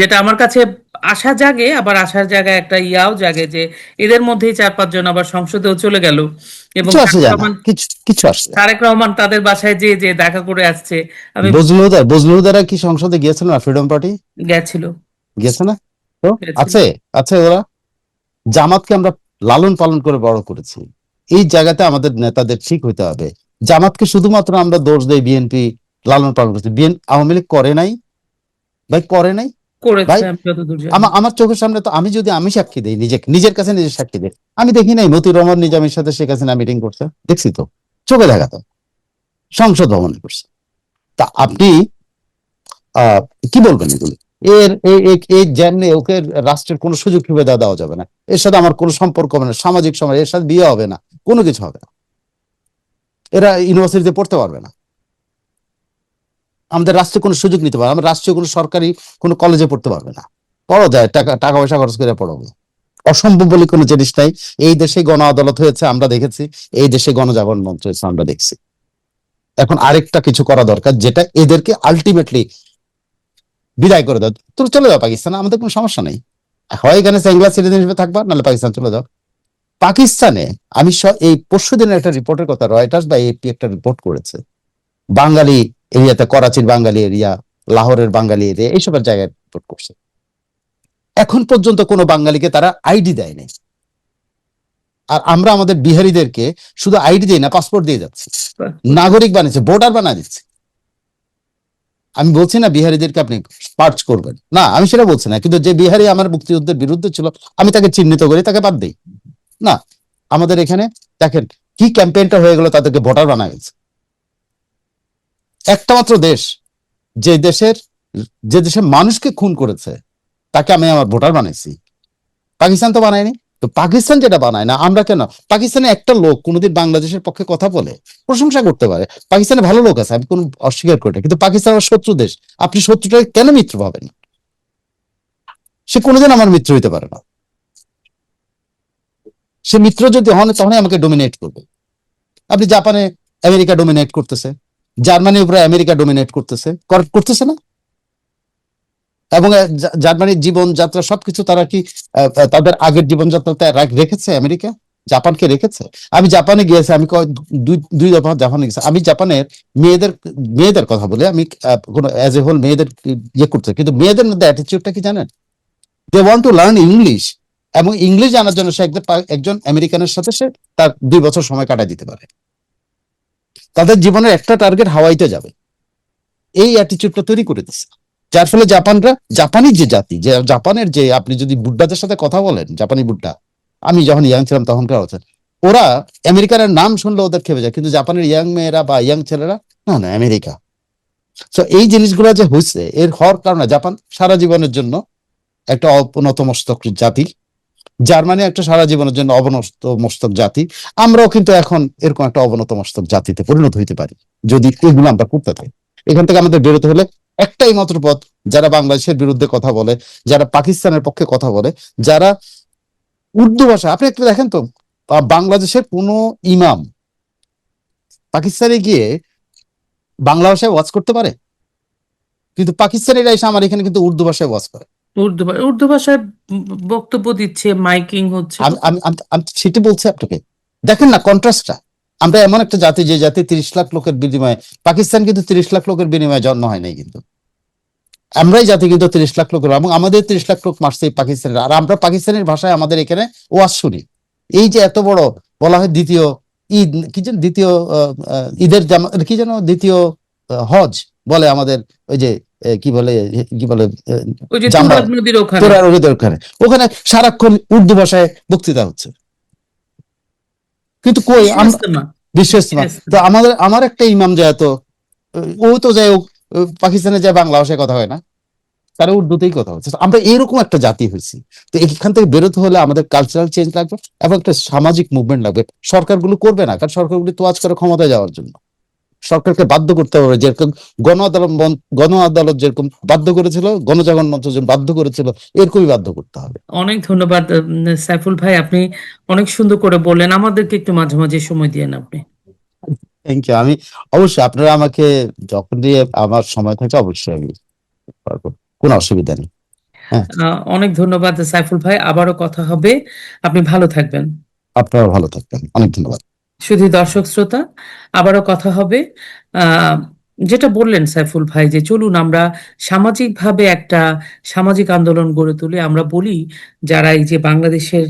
যেটা আমার কাছে আশা জাগে, আবার আশার জায়গায় একটা ইয়াও জাগে যে এদের মধ্যেই 4-5 জন আবার সংসদেও চলে গেল, এবং কিছু আসে যায় না, কিছু আসে যায় না। তারেক রহমান তাদের বাসায় যে যে দেখা করে আসছে। আমি বজলুদারা কি সংসদে গিয়েছিল না? ফ্রিডম পার্টি গেছিল গিয়েছে না? তো গেছিল আছে, আছে ওরা। জামাতকে আমরা লালন পালন করে বড় করেছি, এই জায়গাতে আমাদের নেতাদের ঠিক হইতে হবে। জামাতকে শুধুমাত্র আমরা দোষ দেই, বিএনপি লালন পালন করছি, আওয়ামী লীগ করে নাই ভাই, করে নাই করেছে ভাই। আমি যতদূর জানি। আমার চোখের সামনে তো, আমি সাক্ষী দিই, নিজের কাছে নিজের সাক্ষী দিই, আমি দেখি নাই মতিউর রহমান নিজামীর সাথে শেখ হাসিনা মিটিং করছে? দেখছি তো, চোখে দেখা তো, সংসদ ভবনে করছে। তা আপনি আহ কি বলবেন এগুলো? এই জানলে ওকে রাষ্ট্রের কোনো সুযোগ সুবিধা দেওয়া যাবে না, এর সাথে আমার কোনো সম্পর্ক হবে না, সামাজিক সমাজ, এর সাথে বিয়ে হবে না, কোনো কিছু হবে না, এরা ইউনিভার্সিটিতে পড়তে পারবে না, আমাদের রাষ্ট্রে কোনো সুযোগ নিতে পারবে, আমরা রাষ্ট্রীয় কোনো সরকারি কোনো কলেজে পড়তে পারবে না। পড়ো যায়, টাকা টাকা পয়সা খরচ করে পড়াবো, অসম্ভব বলে কোনো জিনিস নাই। এই দেশে গণ আদালত হয়েছে আমরা দেখেছি, এই দেশে গণজাগরণ মঞ্চ হয়েছে আমরা দেখছি। এখন আরেকটা কিছু করা দরকার, যেটা এদেরকে আলটিমেটলি বিদায় করে দাও, তুমি চলে যাও পাকিস্তানে, আমাদের কোনো সমস্যা নেই, হয় এখানে সেকেন্ড সিটিজেন হিসেবে থাকবা, নাহলে পাকিস্তান চলে যাও। পাকিস্তানে আমি এই পরশু দিনের একটা রিপোর্টের কথা, রয়টার্স বা এপি একটা রিপোর্ট করেছে, বাঙালি এরিয়াতে, করাচির বাঙালি এরিয়া, লাহোরের বাঙালি এরিয়া, এইসবের জায়গায় রিপোর্ট করছে, এখন পর্যন্ত কোনো বাঙালিকে তারা আইডি দেয়নি। আর আমরা আমাদের বিহারীদেরকে শুধু আইডি দিই না, পাসপোর্ট দিয়ে যাচ্ছি, নাগরিক বানিয়েছে, ভোটার বানিয়ে দিচ্ছে। আমি বলছি না বিহারীদেরকে আপনি পার্চ করবেন না, আমি সেটা বলছি না, কিন্তু যে বিহারি আমার মুক্তিযুদ্ধের বিরুদ্ধে ছিল, আমি তাকে চিহ্নিত করি, তাকে বাদ দিই না। আমাদের এখানে দেখেন কি ক্যাম্পেইনটা হয়ে গেল, তাদেরকে ভোটার বানা গেছে। একটা মাত্র দেশ, যে দেশের মানুষকে খুন করেছে, তাকে আমি আমার ভোটার বানাইছি, পাকিস্তান তো বানায়নি। তো পাকিস্তান যেটা বানায় না, আমরা কেন? পাকিস্তানে একটা লোক কোনোদিন বাংলাদেশের পক্ষে কথা বলে প্রশংসা করতে পারে, পাকিস্তানে ভালো লোক আছে, আমি কোনো অস্বীকার করি না, কিন্তু পাকিস্তান আমার শত্রু দেশ, আপনি শত্রুটাকে কেন মিত্র পাবেন? সে কোনোদিন আমার মিত্র হইতে পারে না, সে মিত্র যদি হন তখনই আমাকে ডোমিনেট করবে। আপনি জাপানে আমেরিকা ডোমিনেট করতেছে, জার্মানির উপরে আমেরিকা ডোমিনেট করতেছে না? এবং জার্মানির জীবনযাত্রা সবকিছু তারা কি তাদের আগের জীবনযাত্রাতে রেখেছে? আমেরিকা জাপানকে রেখেছে? আমি জাপানে গিয়েছি, আমি দুই দফা জাপানে গেছি, আমি জাপানের মেয়েদের কথা বলে, আমি কোনো অ্যাজ এ হোল মেয়েদের ইয়ে করতে, কিন্তু মেয়েদের মধ্যে অ্যাটিটিউডটা কি জানেন? They want to learn English, এবং ইংলিশ জানার জন্য সে একজন আমেরিকানের সাথে সে তার 2 বছর সময় কাটায় দিতে পারে। তাদের জীবনের একটা টার্গেট হাওয়াইতে যাবে, এই অ্যাটিটিউডটা তৈরি করে দিচ্ছে, যার ফলে জাপানি যে জাতি, যে জাপানের, যে আপনি যদি বুড্ডাদের সাথে কথা বলেন, জাপানি বুড্ডা, আমি যখন ইয়াং ছিলাম তখনকার কথা, ওরা আমেরিকার নাম শুনলে ওদের খেপে যায়, কিন্তু জাপানের ইয়াং মেয়েরা বা ইয়াং ছেলেরা না না আমেরিকা। তো এই জিনিসগুলো যে হয়েছে, এর হওয়ার কারণে জাপান সারা জীবনের জন্য একটা অবনত মস্তক জাতি, জার্মানি একটা সারা জীবনের জন্য অবনত মস্তক জাতি। আমরাও কিন্তু এখন এরকম একটা অবনত মস্তক জাতিতে পরিণত হইতে পারি যদি এগুলো আমরা করতে থাকি। এখান থেকে আমাদের বেরোতে হলে একটাই মাত্র পথ, যারা বাংলাদেশের বিরুদ্ধে কথা বলে, যারা পাকিস্তানের পক্ষে কথা বলে, যারা উর্দু ভাষা, আপনি একটু দেখেন তো বাংলাদেশের কোন ইমাম পাকিস্তানে গিয়ে বাংলা ভাষায় ওয়াজ করতে পারে? কিন্তু পাকিস্তানিরা এসে আমার এখানে কিন্তু উর্দু ভাষায় ওয়াজ করে। উর্দু ভাষায় বক্তব্য দিচ্ছে, মাইকিং হচ্ছে। আমি আমি আমি আমি সেটা বলছি আপনাকে, দেখেন না কন্ট্রাস্টটা। আমরা এমন একটা জাতি, যে জাতি 30 লাখ লোকের বিনিময়ে, পাকিস্তান কিন্তু 30 লাখ লোকের বিনিময়ে জন্ম হয় নাই, কিন্তু আমরাই জাতি কিন্তু 30 লাখ লোকের, এবং আমাদের 30 লাখ লোক মারছে পাকিস্তানের, আর আমরা পাকিস্তানের ভাষায় আমাদের এখানে ওয়াজ শুনি। এই যে এত বড় বলা হয় দ্বিতীয় ঈদ, কি যেন দ্বিতীয় ঈদের জামা, কি যেন দ্বিতীয় হজ বলে আমাদের, ওই যে কি বলে, কি বলে, ওই যে জামরা, তুরাগ নদীর ওখানে। তোরা ওদের ওখানে, ওখানে সারাক্ষণ উর্দু ভাষায় বক্তৃতা হচ্ছে, কিন্তু কই বিশ্ব ইস্তেমা। বিশ্ব ইস্তেমা। তো আমার একটা ইমাম যায়, তো ও তো যাই হোক, পাকিস্তানে যায় বাংলা ভাষায় কথা হয় না, তারা উর্দুতেই কথা হচ্ছে। তো আমরা এরকম একটা জাতি হয়েছি। তো এখান থেকে বেরোতে হলে আমাদের কালচারাল চেঞ্জ লাগবে, এবং একটা সামাজিক মুভমেন্ট লাগবে। সরকারগুলো করবে না, কারণ সরকারগুলো তো আজ করে ক্ষমতায় যাওয়ার জন্য। সরকারকে বাধ্য করতে হবে, যেরকম গণ আদালত যেরকম বাধ্য করেছিল, গণজাগরণ মঞ্চ যেরকম বাধ্য করেছিল, এরকমই বাধ্য করতে হবে। অনেক ধন্যবাদ সাইফুল ভাই, আপনি অনেক সুন্দর করে বললেন। আমাদেরকে একটু মাঝে মাঝে সময় দিয়েন আপনি। Thank you. আমি অবশ্যই, আপনারা আমাকে যখন দিয়ে আমার সময় থাকে অবশ্যই আমি পারবো, কোনো অসুবিধা নেই। হ্যাঁ, অনেক ধন্যবাদ সাইফুল ভাই, আবারও কথা হবে। আপনি ভালো থাকবেন। আপনারা ভালো থাকবেন, অনেক ধন্যবাদ। শুধু দর্শক শ্রোতা, আবারও কথা হবে। আহ, যেটা বললেন সাইফুল ভাই, যে চলুন আমরা সামাজিকভাবে একটা সামাজিক আন্দোলন গড়ে তুলি। আমরা বলি যারা এই যে বাংলাদেশের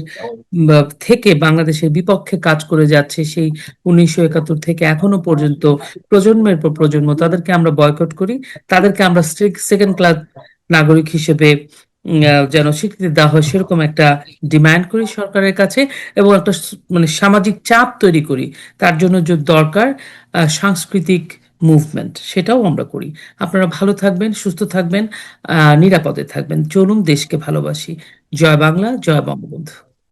থেকে বাংলাদেশের বিপক্ষে কাজ করে যাচ্ছে, সেই 1971 থেকে এখনো পর্যন্ত প্রজন্মের পর প্রজন্ম, তাদেরকে আমরা বয়কট করি। তাদেরকে আমরা সেকেন্ড ক্লাস নাগরিক হিসেবে যেন স্বীকৃতি দেওয়া হয়, সেরকম একটা ডিমান্ড করি সরকারের কাছে। এবং একটা মানে সামাজিক চাপ তৈরি করি। তার জন্য যে দরকার সাংস্কৃতিক মুভমেন্ট, সেটাও আমরা করি। আপনারা ভালো থাকবেন, সুস্থ থাকবেন, নিরাপদে থাকবেন। চলুন দেশকে ভালোবাসি। জয় বাংলা, জয় বঙ্গবন্ধু।